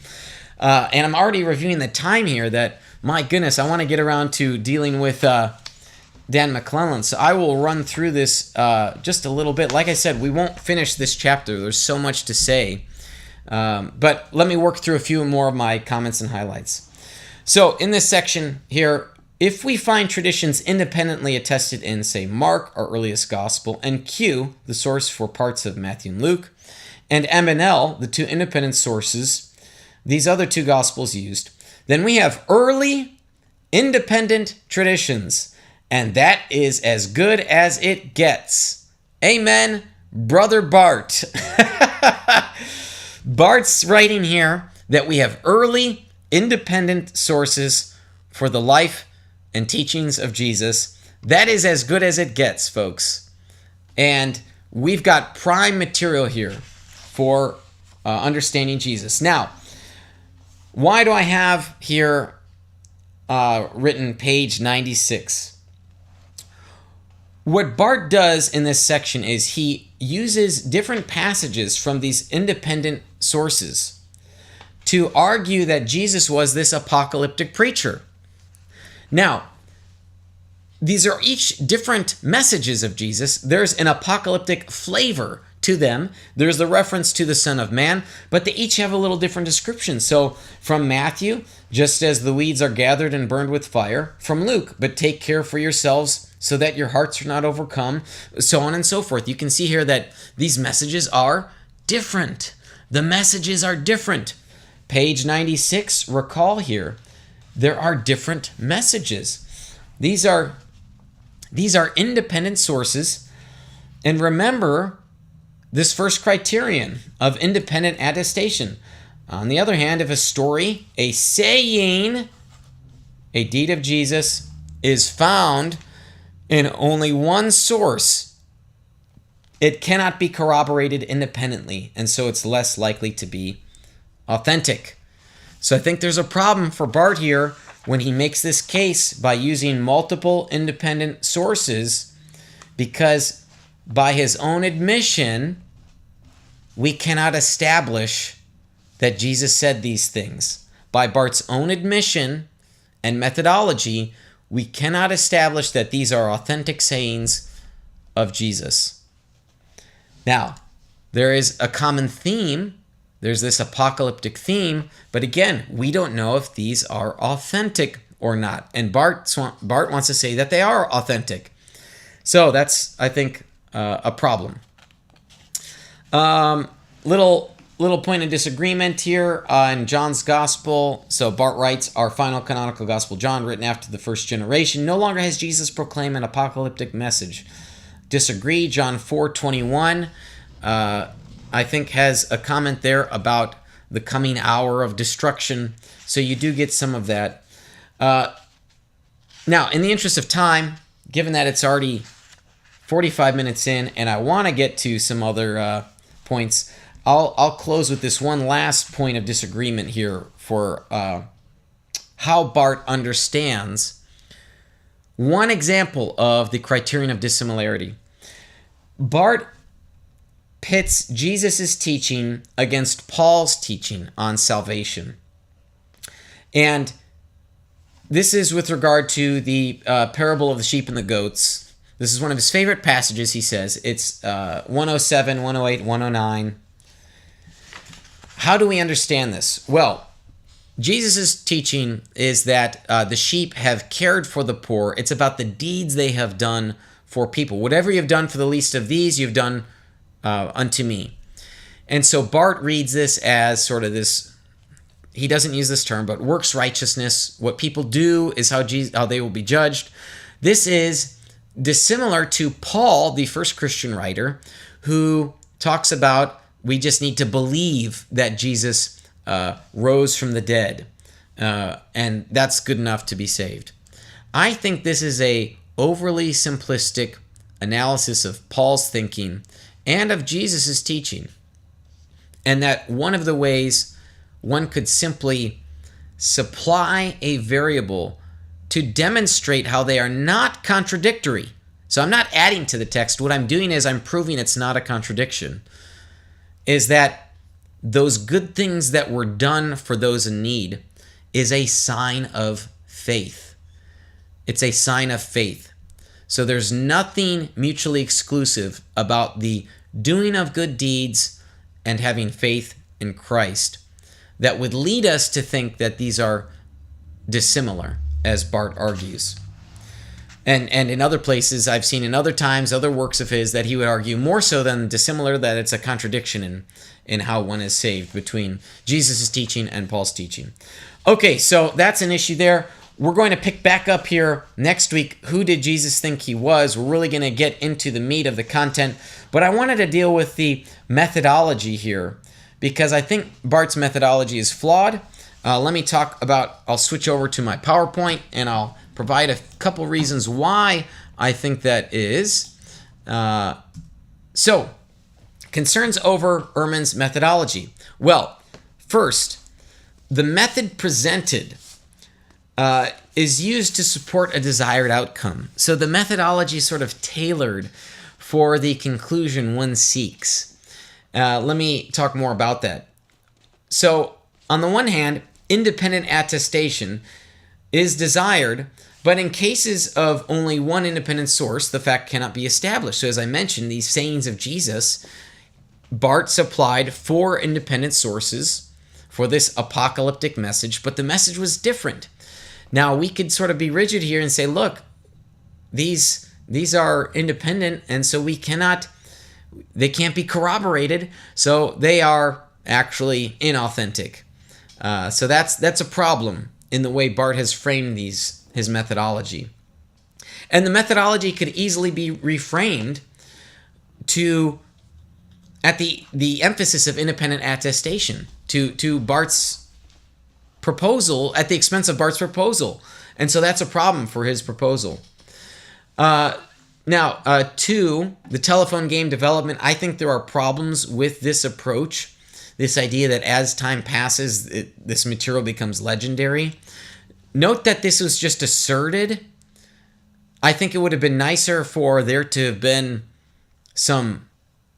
And I'm already reviewing the time here that, my goodness, I want to get around to dealing with Dan McClellan. So I will run through this just a little bit. Like I said, we won't finish this chapter. There's so much to say. But let me work through a few more of my comments and highlights. So in this section here, if we find traditions independently attested in, say, Mark, our earliest gospel, and Q, the source for parts of Matthew and Luke, and M and L, the two independent sources, these other two gospels used, then we have early independent traditions, and that is as good as it gets. Amen, Brother Bart. Bart's writing here that we have early independent sources for the life and teachings of Jesus. That is as good as it gets, folks. And we've got prime material here for understanding Jesus. Now, why do I have here written page 96? What Bart does in this section is he uses different passages from these independent sources to argue that Jesus was this apocalyptic preacher. Now, these are each different messages of Jesus. There's an apocalyptic flavor to them. There's the reference to the Son of Man, but they each have a little different description. So from Matthew, just as the weeds are gathered and burned with fire. From Luke, but take care for yourselves so that your hearts are not overcome, so on and so forth. You can see here that these messages are different. The messages are different. Page 96, recall here, there are different messages. These are independent sources. And remember this first criterion of independent attestation. On the other hand, if a story, a saying, a deed of Jesus is found in only one source, it cannot be corroborated independently, and so it's less likely to be authentic. So I think there's a problem for Bart here when he makes this case by using multiple independent sources, because by his own admission, we cannot establish that Jesus said these things. By Bart's own admission and methodology, we cannot establish that these are authentic sayings of Jesus. Now, there is a common theme. There's this apocalyptic theme, but again, we don't know if these are authentic or not. And Bart wants to say that they are authentic. So that's, I think, a problem. Little point of disagreement here in John's Gospel. So Bart writes, our final canonical Gospel, John, written after the first generation, no longer has Jesus proclaimed an apocalyptic message. Disagree. John 4:21, I think, has a comment there about the coming hour of destruction. So you do get some of that. Now, in the interest of time, given that it's already 45 minutes in, and I want to get to some other points, I'll close with this one last point of disagreement here for how Bart understands one example of the criterion of dissimilarity. Bart pits Jesus' teaching against Paul's teaching on salvation. And this is with regard to the parable of the sheep and the goats. This is one of his favorite passages, he says. It's 107, 108, 109. How do we understand this? Well, Jesus' teaching is that the sheep have cared for the poor. It's about the deeds they have done for people. Whatever you've done for the least of these, you've done unto me. And so Bart reads this as sort of this, he doesn't use this term, but works righteousness. What people do is how they will be judged. This is dissimilar to Paul, the first Christian writer, who talks about we just need to believe that Jesus rose from the dead, and that's good enough to be saved. I think this is a overly simplistic analysis of Paul's thinking and of Jesus' teaching, and that one of the ways one could simply supply a variable to demonstrate how they are not contradictory. So I'm not adding to the text. What I'm doing is I'm proving it's not a contradiction, is that those good things that were done for those in need is a sign of faith. It's a sign of faith. So there's nothing mutually exclusive about the doing of good deeds and having faith in Christ that would lead us to think that these are dissimilar, as Bart argues. And in other places, I've seen in other times, other works of his, that he would argue more so than dissimilar, that it's a contradiction in how one is saved between Jesus' teaching and Paul's teaching. Okay, so that's an issue there. We're going to pick back up here next week. Who did Jesus think he was? We're really going to get into the meat of the content. But I wanted to deal with the methodology here, because I think Bart's methodology is flawed. Let me talk about, I'll switch over to my PowerPoint, and I'll provide a couple reasons why I think that is. So, Concerns over Ehrman's methodology. Well, first, the method presented is used to support a desired outcome. So the methodology is sort of tailored for the conclusion one seeks. Let me talk more about that. So, on the one hand, independent attestation is desired, but in cases of only one independent source, the fact cannot be established. So, as I mentioned, these sayings of Jesus, Bart supplied 4 independent sources for this apocalyptic message, but the message was different. Now, we could sort of be rigid here and say, look, these are independent, and so they can't be corroborated, so they are actually inauthentic. So that's a problem in the way Bart has framed his methodology. And the methodology could easily be reframed at the emphasis of independent attestation to Bart's proposal at the expense of Bart's proposal. And so that's a problem for his proposal. Now, 2, the telephone game development. I think there are problems with this approach. This idea that as time passes, this material becomes legendary. Note that this was just asserted. I think it would have been nicer for there to have been some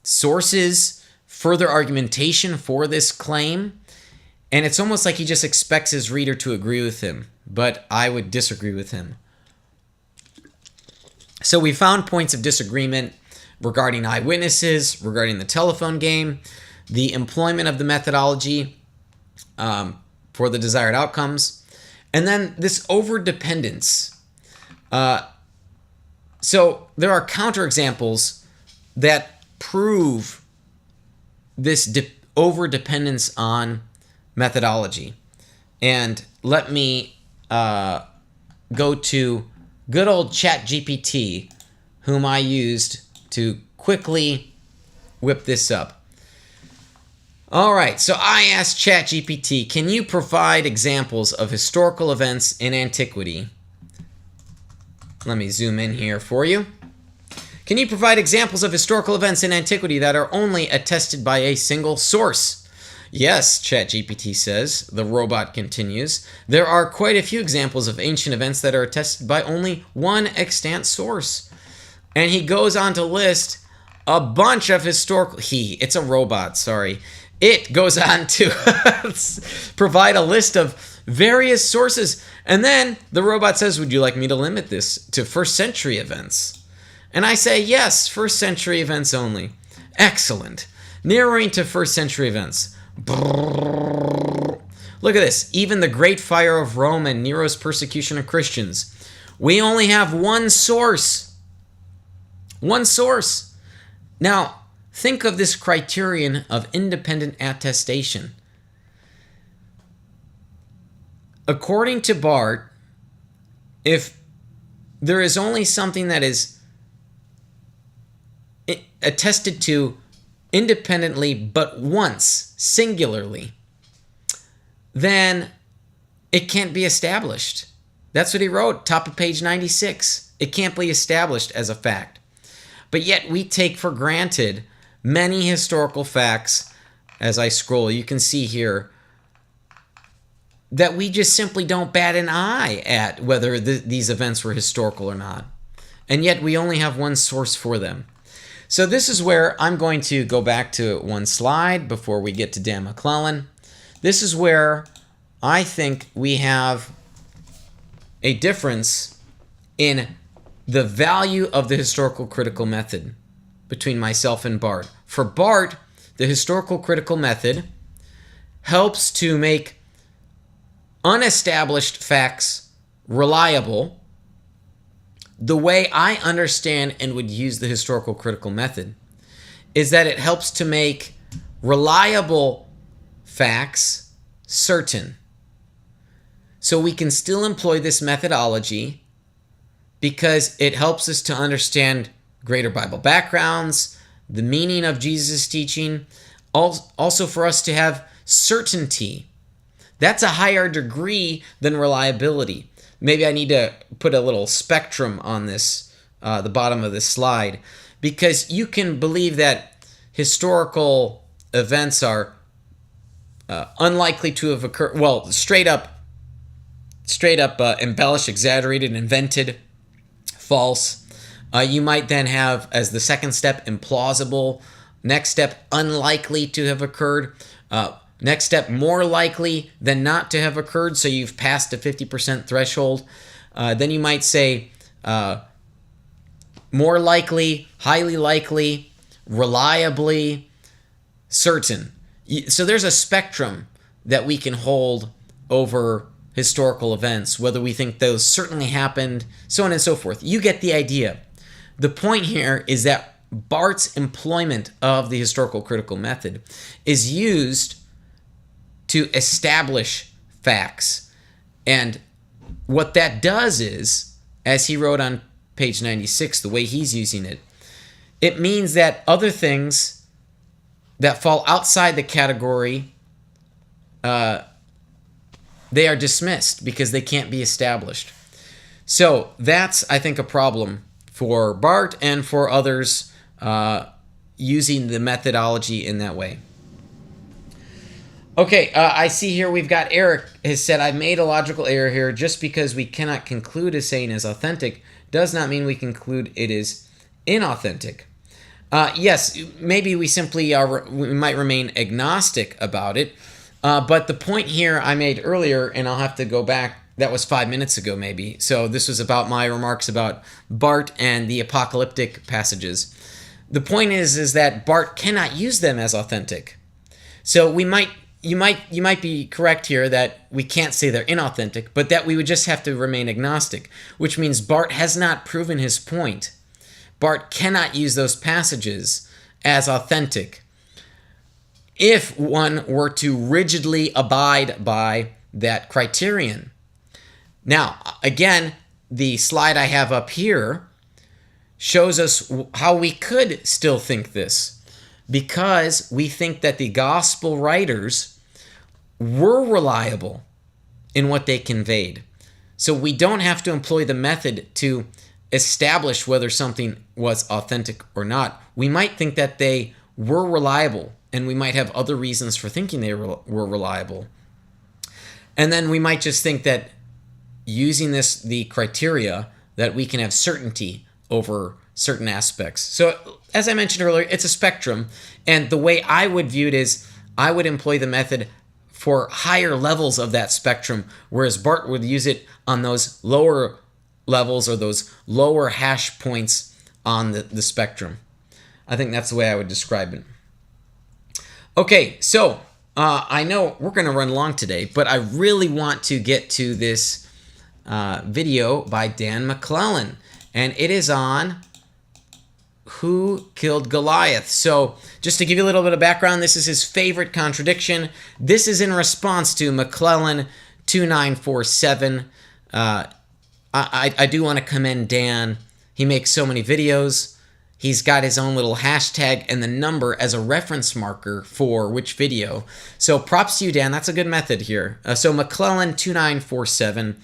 sources, further argumentation for this claim. And it's almost like he just expects his reader to agree with him. But I would disagree with him. So we found points of disagreement regarding eyewitnesses, regarding the telephone game, the employment of the methodology for the desired outcomes, and then this overdependence. So there are counterexamples that prove this overdependence on methodology. And let me go to good old ChatGPT, whom I used to quickly whip this up. All right, so I asked ChatGPT, can you provide examples of historical events in antiquity? Let me zoom in here for you. Can you provide examples of historical events in antiquity that are only attested by a single source? Yes, ChatGPT says. The robot continues. There are quite a few examples of ancient events that are attested by only one extant source. And he goes on to list a bunch of historical... It's a robot, sorry. It goes on to provide a list of various sources. And then the robot says, would you like me to limit this to first century events? And I say, yes, first century events only. Excellent. Narrowing to first century events. Look at this. Even the Great Fire of Rome and Nero's persecution of Christians. We only have one source. One source. Now, think of this criterion of independent attestation. According to Bart, if there is only something that is attested to independently but once, singularly, then it can't be established. That's what he wrote, top of page 96. It can't be established as a fact. But yet we take for granted many historical facts. As I scroll, you can see here that we just simply don't bat an eye at whether these events were historical or not. And yet we only have one source for them. So this is where I'm going to go back to one slide before we get to Dan McClellan. This is where I think we have a difference in the value of the historical critical method between myself and Bart. For Bart, the historical critical method helps to make unestablished facts reliable the way I understand and would use the historical critical method is that it helps to make reliable facts certain. So we can still employ this methodology because it helps us to understand greater Bible backgrounds, the meaning of Jesus' teaching, also for us to have certainty. That's a higher degree than reliability. Maybe I need to put a little spectrum on this, the bottom of this slide, because you can believe that historical events are unlikely to have occurred, well, straight up embellished, exaggerated, invented, false. You might then have, as the second step, implausible. Next step, unlikely to have occurred. Next step, more likely than not to have occurred, so you've passed the 50% threshold. Then you might say more likely, highly likely, reliably, certain. So there's a spectrum that we can hold over historical events, whether we think those certainly happened, so on and so forth. You get the idea. The point here is that Bart's employment of the historical critical method is used to establish facts. And what that does is, as he wrote on page 96, the way he's using it, it means that other things that fall outside the category, they are dismissed because they can't be established. So that's, I think, a problem for Bart and for others using the methodology in that way. Okay, I see here we've got Eric has said, I've made a logical error here. Just because we cannot conclude a saying is authentic does not mean we conclude it is inauthentic. Yes, maybe we simply we might remain agnostic about it. But the point here I made earlier, and I'll have to go back, that was 5 minutes ago maybe. So this was about my remarks about Bart and the apocalyptic passages. The point is that Bart cannot use them as authentic. So you might be correct here that we can't say they're inauthentic, but that we would just have to remain agnostic, which means Bart has not proven his point. Bart cannot use those passages as authentic if one were to rigidly abide by that criterion. Now, again, the slide I have up here shows us how we could still think this, because we think that the gospel writers were reliable in what they conveyed. So we don't have to employ the method to establish whether something was authentic or not. We might think that they were reliable, and we might have other reasons for thinking they were reliable. And then we might just think that using the criteria, that we can have certainty over certain aspects. So as I mentioned earlier, it's a spectrum, and the way I would view it is I would employ the method for higher levels of that spectrum, whereas Bart would use it on those lower levels or those lower hash points on the spectrum. I think that's the way I would describe it. Okay, so I know we're going to run long today, but I really want to get to this video by Dan McClellan, and it is on who killed Goliath. So just to give you a little bit of background, this is his favorite contradiction. This is in response to McClellan 2947. I do want to commend Dan. He makes so many videos. He's got his own little hashtag and the number as a reference marker for which video. So props to you, Dan. That's a good method here. So McClellan 2947.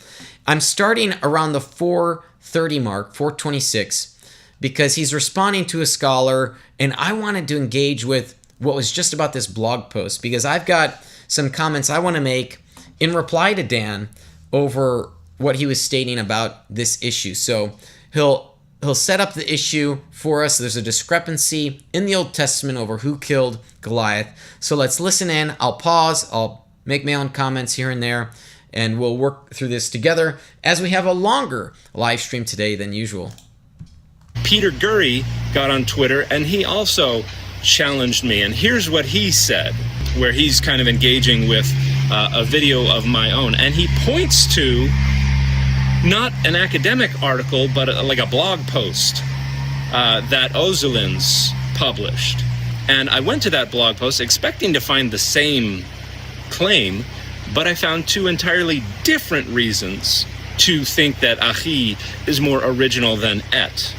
I'm starting around the 430 mark, 426, because he's responding to a scholar, and I wanted to engage with what was just about this blog post, because I've got some comments I want to make in reply to Dan over what he was stating about this issue. So he'll set up the issue for us. There's a discrepancy in the Old Testament over who killed Goliath. So let's listen in. I'll pause. I'll make my own comments here and there, and we'll work through this together as we have a longer live stream today than usual. Peter Gurry got on Twitter, and he also challenged me. And here's what he said, where he's kind of engaging with a video of my own. And he points to not an academic article, but like a blog post that Ozelins published. And I went to that blog post expecting to find the same claim, but I found two entirely different reasons to think that Achi is more original than Et.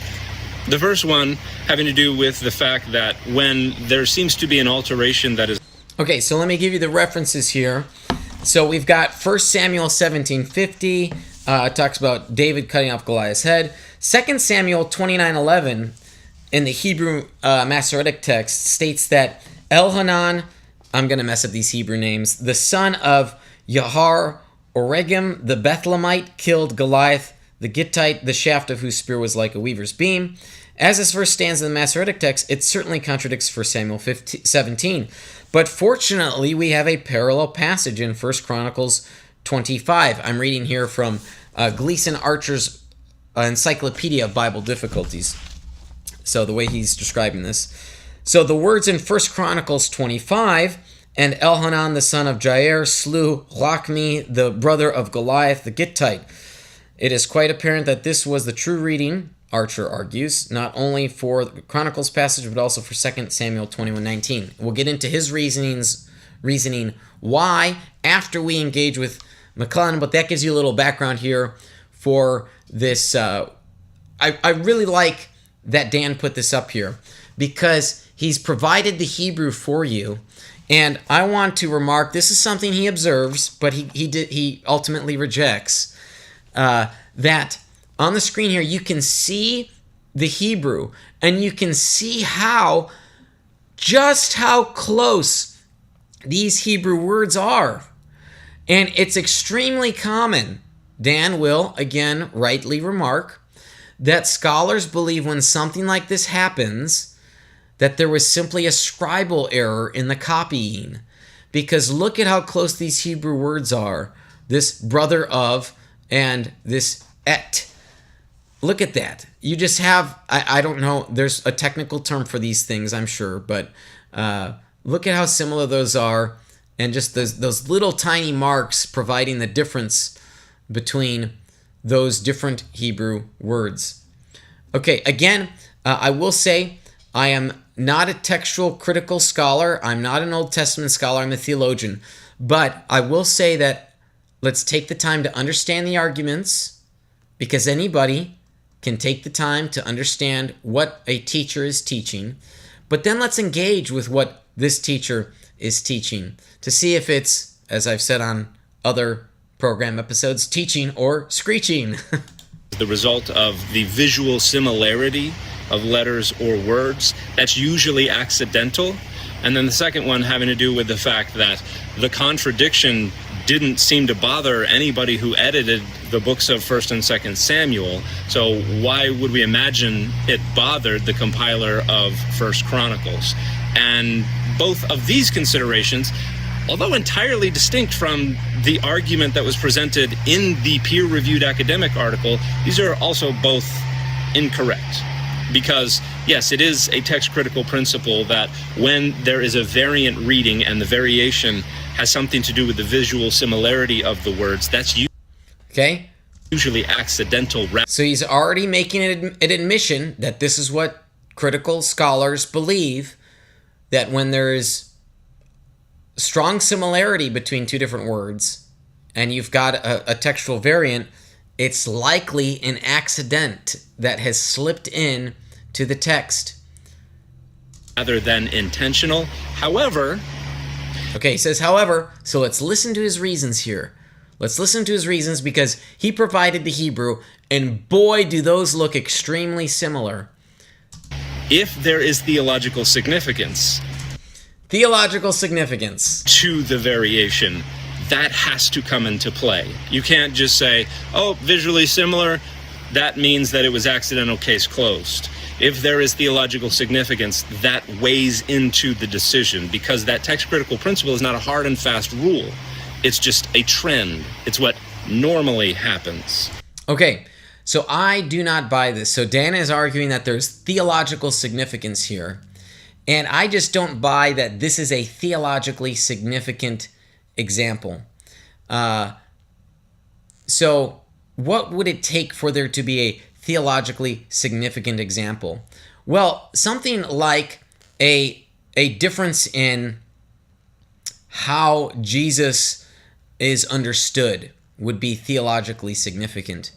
The first one having to do with the fact that when there seems to be an alteration that is... Okay, so let me give you the references here. So we've got 1 Samuel 17:50. It talks about David cutting off Goliath's head. 2 Samuel 29:11 in the Hebrew Masoretic text states that Elhanan, I'm going to mess up these Hebrew names, the son of Yahar Oregim, the Bethlehemite, killed Goliath, the Gittite, the shaft of whose spear was like a weaver's beam. As this verse stands in the Masoretic text, it certainly contradicts 1 Samuel 17. But fortunately, we have a parallel passage in 1 Chronicles 25. I'm reading here from Gleason Archer's Encyclopedia of Bible Difficulties. So the way he's describing this. So the words in 1 Chronicles 25, and Elhanan the son of Jair slew Lachmi, the brother of Goliath the Gittite. It is quite apparent that this was the true reading, Archer argues, not only for the Chronicles passage, but also for 2 Samuel 21:19. We'll get into his reasoning why after we engage with McClellan, but that gives you a little background here for this. I really like that Dan put this up here because he's provided the Hebrew for you. And I want to remark, this is something he observes, but he ultimately rejects, that on the screen here, you can see the Hebrew, and you can see just how close these Hebrew words are. And it's extremely common, Dan will, again, rightly remark, that scholars believe when something like this happens, that there was simply a scribal error in the copying. Because look at how close these Hebrew words are. This brother of and this et. Look at that. You just have, I don't know, there's a technical term for these things, I'm sure, but look at how similar those are, and just those little tiny marks providing the difference between those different Hebrew words. Okay, again, I will say I am not a textual critical scholar. I'm not an Old Testament scholar. I'm a theologian. But I will say that let's take the time to understand the arguments, because anybody can take the time to understand what a teacher is teaching. But then let's engage with what this teacher is teaching to see if it's, as I've said on other program episodes, teaching or screeching. The result of the visual similarity of letters or words, that's usually accidental. And then the second one having to do with the fact that the contradiction didn't seem to bother anybody who edited the books of 1st and 2nd Samuel. So why would we imagine it bothered the compiler of 1st Chronicles? And both of these considerations, although entirely distinct from the argument that was presented in the peer-reviewed academic article, these are also both incorrect. Because, yes, it is a text-critical principle that when there is a variant reading and the variation has something to do with the visual similarity of the words, that's usually accidental. So he's already making an admission that this is what critical scholars believe, that when there is strong similarity between two different words and you've got a textual variant, it's likely an accident that has slipped in to the text rather than intentional. However, okay, he says however, so let's listen to his reasons here. Let's listen to his reasons, because he provided the Hebrew, and boy, do those look extremely similar. If there is theological significance to the variation, that has to come into play. You can't just say, oh, visually similar, that means that it was accidental, case closed. If there is theological significance, that weighs into the decision, because that text-critical principle is not a hard and fast rule. It's just a trend. It's what normally happens. Okay, so I do not buy this. So Dan is arguing that there's theological significance here, and I just don't buy that this is a theologically significant example. So what would it take for there to be a theologically significant example? Well, something like a difference in how Jesus is understood would be theologically significant.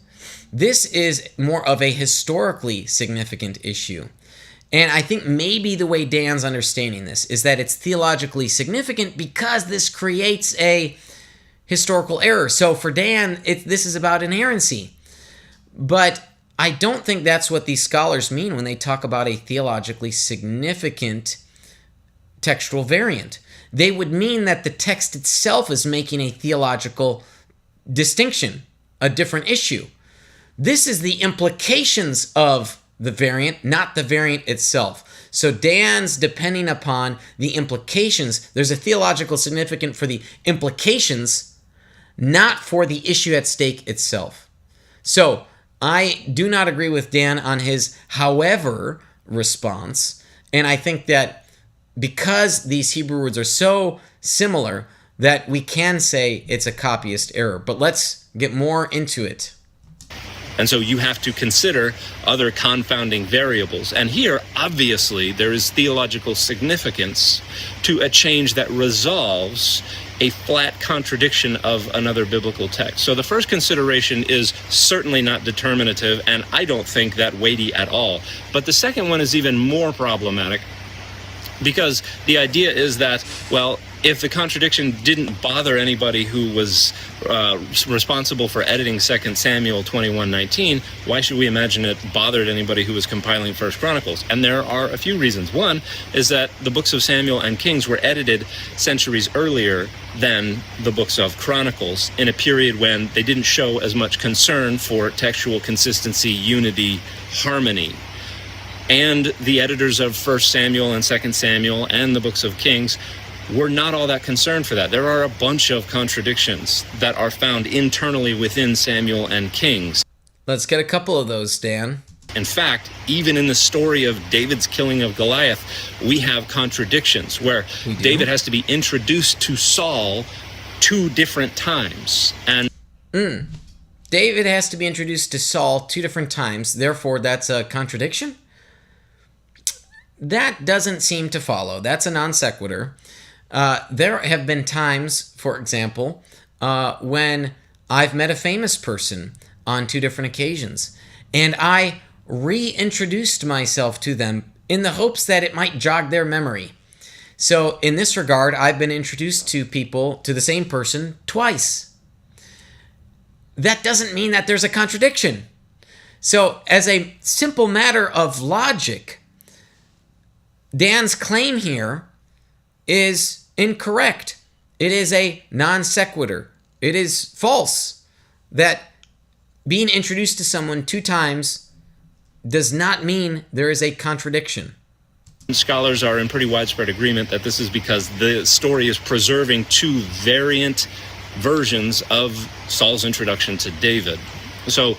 This is more of a historically significant issue. And I think maybe the way Dan's understanding this is that it's theologically significant because this creates a historical error. So for Dan, this is about inerrancy. But I don't think that's what these scholars mean when they talk about a theologically significant textual variant. They would mean that the text itself is making a theological distinction, a different issue. This is the implications of the variant, not the variant itself. So Dan's depending upon the implications. There's a theological significance for the implications, not for the issue at stake itself. So I do not agree with Dan on his however response, and I think that because these Hebrew words are so similar that we can say it's a copyist error. But let's get more into it. And so you have to consider other confounding variables. And here, obviously, there is theological significance to a change that resolves a flat contradiction of another biblical text. So the first consideration is certainly not determinative, and I don't think that weighty at all. But the second one is even more problematic, because the idea is that, well, if the contradiction didn't bother anybody who was responsible for editing 2 Samuel 21:19, why should we imagine it bothered anybody who was compiling 1 Chronicles? And there are a few reasons. One is that the books of Samuel and Kings were edited centuries earlier than the books of Chronicles, in a period when they didn't show as much concern for textual consistency, unity, harmony. And the editors of 1 Samuel and 2 Samuel and the books of Kings were not all that concerned for that. There are a bunch of contradictions that are found internally within Samuel and Kings. Let's get a couple of those, Dan. In fact, even in the story of David's killing of Goliath, we have contradictions where David has to be introduced to Saul 2 different times. And David has to be introduced to Saul 2 different times, therefore that's a contradiction? That doesn't seem to follow. That's a non sequitur. There have been times, for example, when I've met a famous person on 2 different occasions, and I reintroduced myself to them in the hopes that it might jog their memory. So in this regard, I've been introduced to people, to the same person, twice. That doesn't mean that there's a contradiction. So as a simple matter of logic, Dan's claim here is incorrect. It is a non sequitur. It is false that being introduced to someone 2 times does not mean there is a contradiction. Scholars are in pretty widespread agreement that this is because the story is preserving 2 variant versions of Saul's introduction to David. So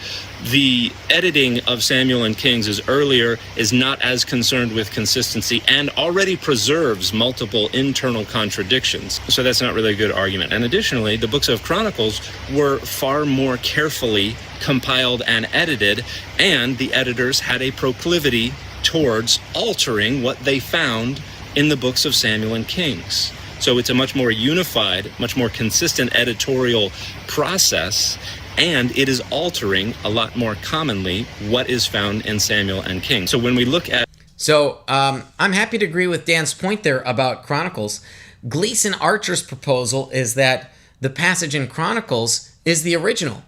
the editing of Samuel and Kings is not as concerned with consistency and already preserves multiple internal contradictions. So that's not really a good argument. And additionally, the books of Chronicles were far more carefully compiled and edited, and the editors had a proclivity towards altering what they found in the books of Samuel and Kings. So it's a much more unified, much more consistent editorial process, and it is altering a lot more commonly what is found in Samuel and Kings. So when we look at... So I'm happy to agree with Dan's point there about Chronicles. Gleason Archer's proposal is that the passage in Chronicles is the original,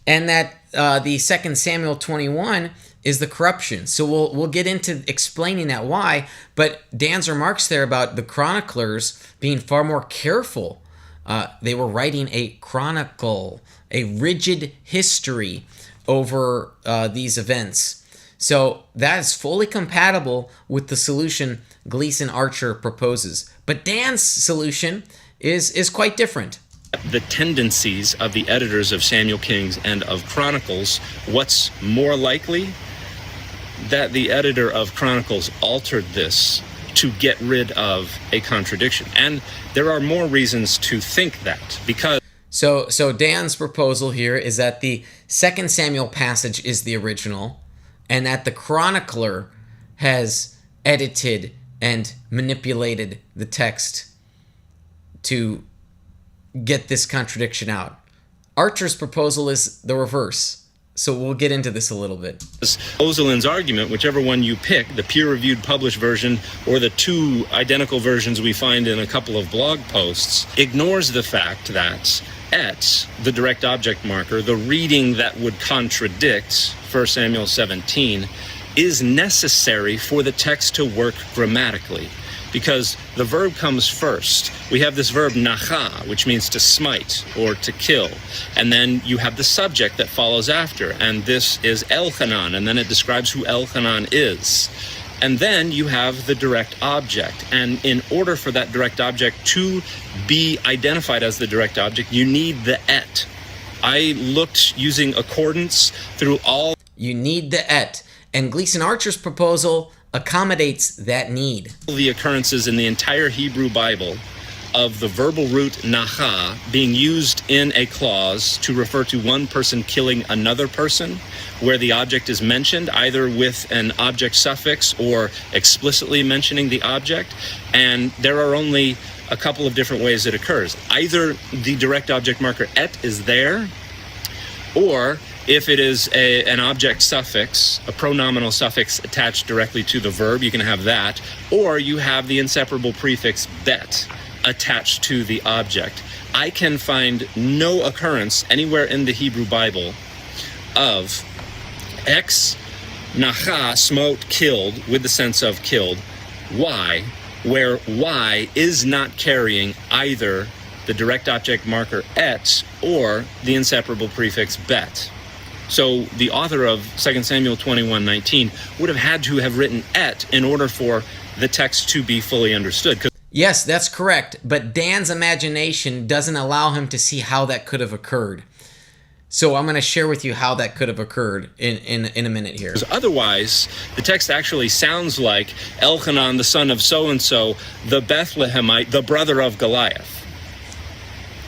and that the 2 Samuel 21 is the corruption. So we'll get into explaining that why, but Dan's remarks there about the chroniclers being far more careful. They were writing a chronicle, a rigid history over these events. So that is fully compatible with the solution Gleason Archer proposes. But Dan's solution is quite different. The tendencies of the editors of Samuel, Kings, and of Chronicles, what's more likely? That the editor of Chronicles altered this to get rid of a contradiction. And there are more reasons to think that, because... So Dan's proposal here is that the 2 Samuel passage is the original, and that the chronicler has edited and manipulated the text to get this contradiction out. Archer's proposal is the reverse. So we'll get into this a little bit. Ozolin's argument, whichever one you pick, the peer-reviewed published version or the 2 identical versions we find in a couple of blog posts, ignores the fact that et, the direct object marker, the reading that would contradict 1 Samuel 17, is necessary for the text to work grammatically, because the verb comes first. We have this verb nacha, which means to smite or to kill, and then you have the subject that follows after, and this is Elchanan, and then it describes who Elchanan is. And then you have the direct object, and in order for that direct object to be identified as the direct object, you need the et. I looked using accordance through all... You need the et. And Gleason Archer's proposal accommodates that need. The occurrences in the entire Hebrew Bible of the verbal root nacha being used in a clause to refer to one person killing another person, where the object is mentioned either with an object suffix or explicitly mentioning the object. And there are only a couple of different ways it occurs. Either the direct object marker et is there, or if it is an object suffix, a pronominal suffix attached directly to the verb, you can have that, or you have the inseparable prefix bet attached to the object. I can find no occurrence anywhere in the Hebrew Bible of X, nacha, smote, killed, with the sense of killed, Y, where Y is not carrying either the direct object marker et or the inseparable prefix bet. So the author of 2 Samuel 21:19 would have had to have written et in order for the text to be fully understood. Yes, that's correct, but Dan's imagination doesn't allow him to see how that could have occurred. So I'm going to share with you how that could have occurred in a minute here. Otherwise, the text actually sounds like Elchanan, the son of so-and-so, the Bethlehemite, the brother of Goliath.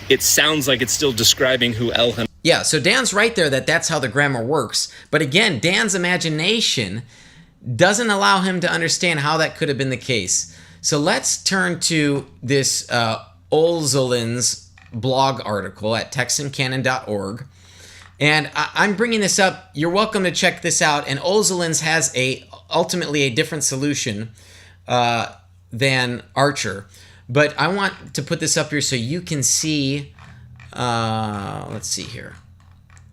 It sounds like it's still describing who Elchanan... Yeah, so Dan's right there that that's how the grammar works. But again, Dan's imagination doesn't allow him to understand how that could have been the case. So let's turn to this Olzelin's blog article at texancanon.org. And I'm bringing this up. You're welcome to check this out. And Olzelin's has ultimately a different solution than Archer. But I want to put this up here so you can see, let's see here,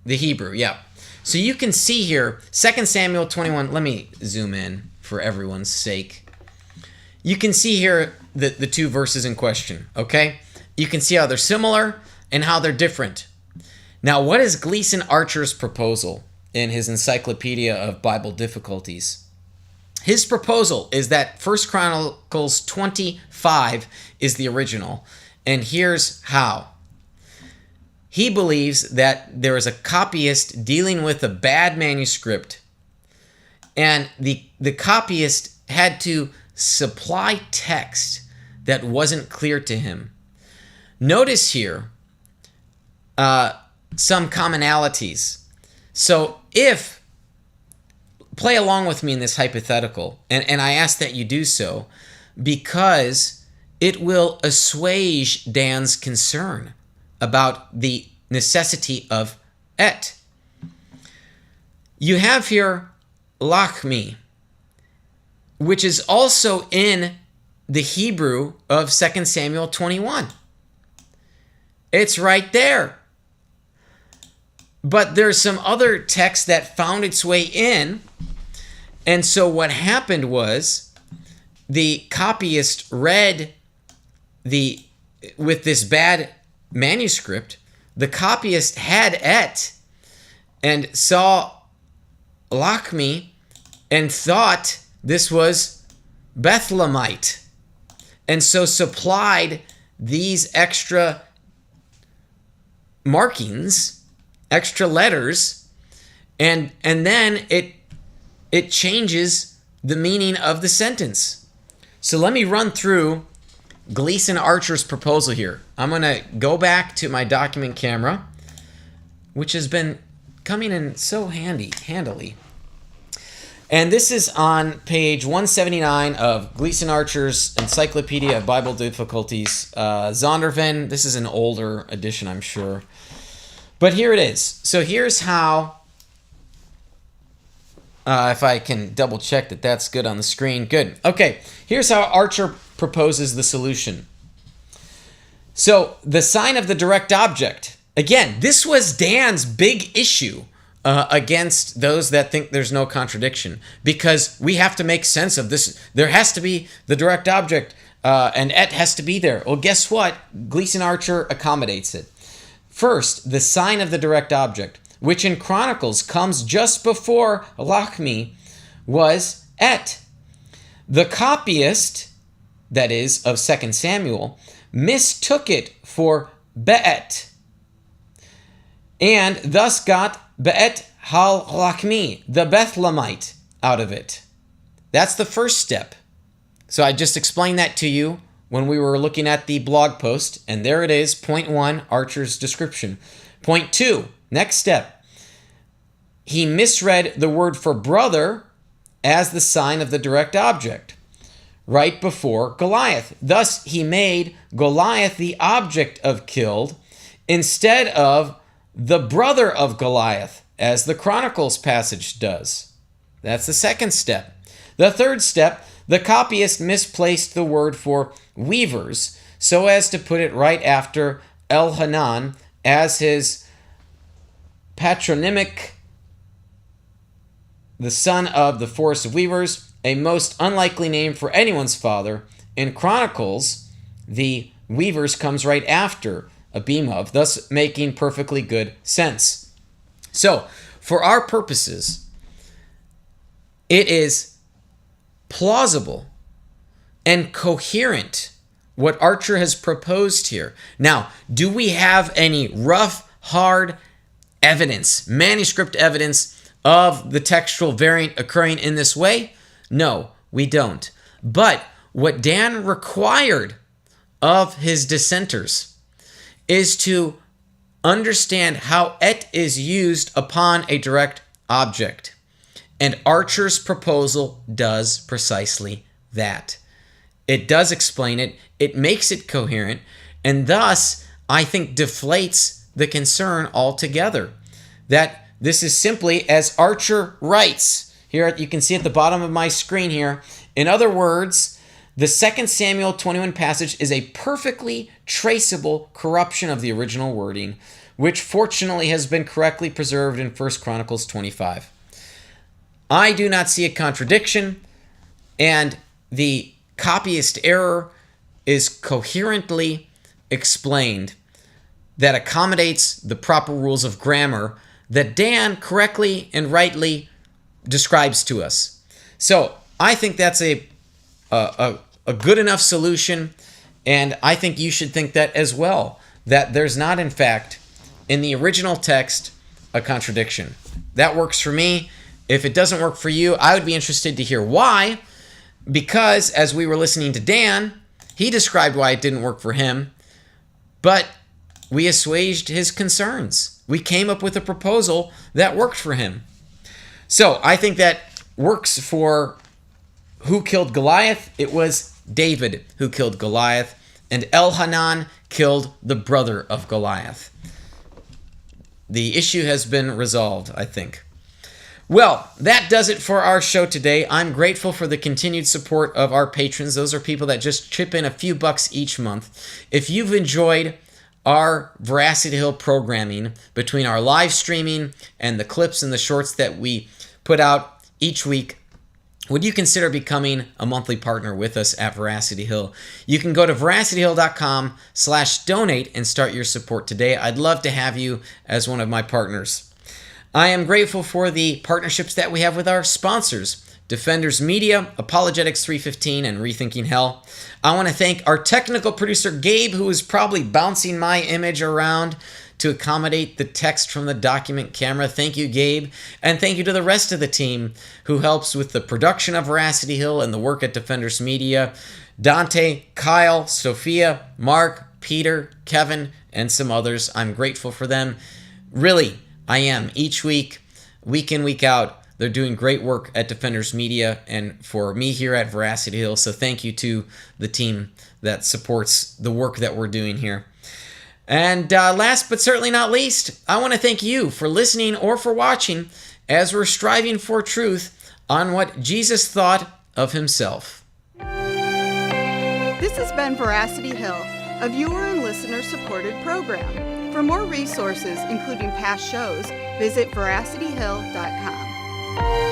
the Hebrew, yeah. So you can see here, 2 Samuel 21, let me zoom in for everyone's sake. You can see here the two verses in question, okay? You can see how they're similar and how they're different. Now, what is Gleason Archer's proposal in his Encyclopedia of Bible Difficulties? His proposal is that 1 Chronicles 25 is the original, and here's how. He believes that there is a copyist dealing with a bad manuscript, and the copyist had to supply text that wasn't clear to him. Notice here some commonalities. So play along with me in this hypothetical, and I ask that you do so because it will assuage Dan's concern about the necessity of et. You have here lachmi, which is also in the Hebrew of 2 Samuel 21. It's right there. But there's some other text that found its way in. And so what happened was the copyist read with this bad manuscript, the copyist had et and saw lachmi and thought this was Bethlehemite, and so supplied these extra markings, extra letters, and then it changes the meaning of the sentence. So let me run through Gleason Archer's proposal here. I'm going to go back to my document camera, which has been coming in so handily. And this is on page 179 of Gleason Archer's Encyclopedia of Bible Difficulties, Zondervan. This is an older edition, I'm sure. But here it is. So here's how, if I can double check that that's good on the screen. Good. Okay, here's how Archer proposes the solution. So the sign of the direct object Again, this was Dan's big issue against those that think there's no contradiction, because we have to make sense of this. There has to be the direct object, and et has to be there. Well, guess what? Gleason Archer accommodates it. First, the sign of the direct object, which in Chronicles comes just before Lachmi, was et. The copyist, that is, of 2 Samuel, mistook it for be'et, and thus got be'et hal-Lachmi, the Bethlehemite, out of it. That's the first step. So I just explained that to you when we were looking at the blog post, and there it is, point 1, Archer's description. Point 2, next step. He misread the word for brother as the sign of the direct object right before Goliath. Thus, he made Goliath the object of killed instead of the brother of Goliath, as the Chronicles passage does. That's the second step. The third step, the copyist misplaced the word for weavers so as to put it right after Elhanan as his patronymic, the son of the forest of weavers, a most unlikely name for anyone's father. In Chronicles, the weavers comes right after Abimov, thus making perfectly good sense. So, for our purposes, it is plausible and coherent what Archer has proposed here. Now, do we have any rough, hard evidence, manuscript evidence of the textual variant occurring in this way? No, we don't. But what Dan required of his dissenters is to understand how et is used upon a direct object. And Archer's proposal does precisely that. It does explain it, it makes it coherent, and thus, I think, deflates the concern altogether. That this is simply, as Archer writes, here you can see at the bottom of my screen here, in other words, the 2 Samuel 21 passage is a perfectly traceable corruption of the original wording, which fortunately has been correctly preserved in 1 Chronicles 25. I do not see a contradiction, and the copyist error is coherently explained that accommodates the proper rules of grammar that Dan correctly and rightly describes to us. So I think that's a good enough solution, and I think you should think that as well, that there's not, in fact, in the original text, a contradiction. That works for me. If it doesn't work for you, I would be interested to hear why, because as we were listening to Dan, he described why it didn't work for him, but we assuaged his concerns. We came up with a proposal that worked for him. So I think that works for who killed Goliath. It was David who killed Goliath, and Elhanan killed the brother of Goliath. The issue has been resolved, I think. Well, that does it for our show today. I'm grateful for the continued support of our patrons. Those are people that just chip in a few bucks each month. If you've enjoyed our Veracity Hill programming between our live streaming and the clips and the shorts that we put out each week, would you consider becoming a monthly partner with us at Veracity Hill? You can go to veracityhill.com/donate and start your support today. I'd love to have you as one of my partners. I am grateful for the partnerships that we have with our sponsors, Defenders Media, Apologetics 315, and Rethinking Hell. I want to thank our technical producer, Gabe, who is probably bouncing my image around to accommodate the text from the document camera. Thank you, Gabe. And thank you to the rest of the team who helps with the production of Veracity Hill and the work at Defenders Media. Dante, Kyle, Sophia, Mark, Peter, Kevin, and some others. I'm grateful for them. Really, I am. Each week, week in, week out, they're doing great work at Defenders Media and for me here at Veracity Hill. So thank you to the team that supports the work that we're doing here. And last but certainly not least, I want to thank you for listening or for watching as we're striving for truth on what Jesus thought of himself. This has been Veracity Hill, a viewer and listener supported program. For more resources, including past shows, visit veracityhill.com.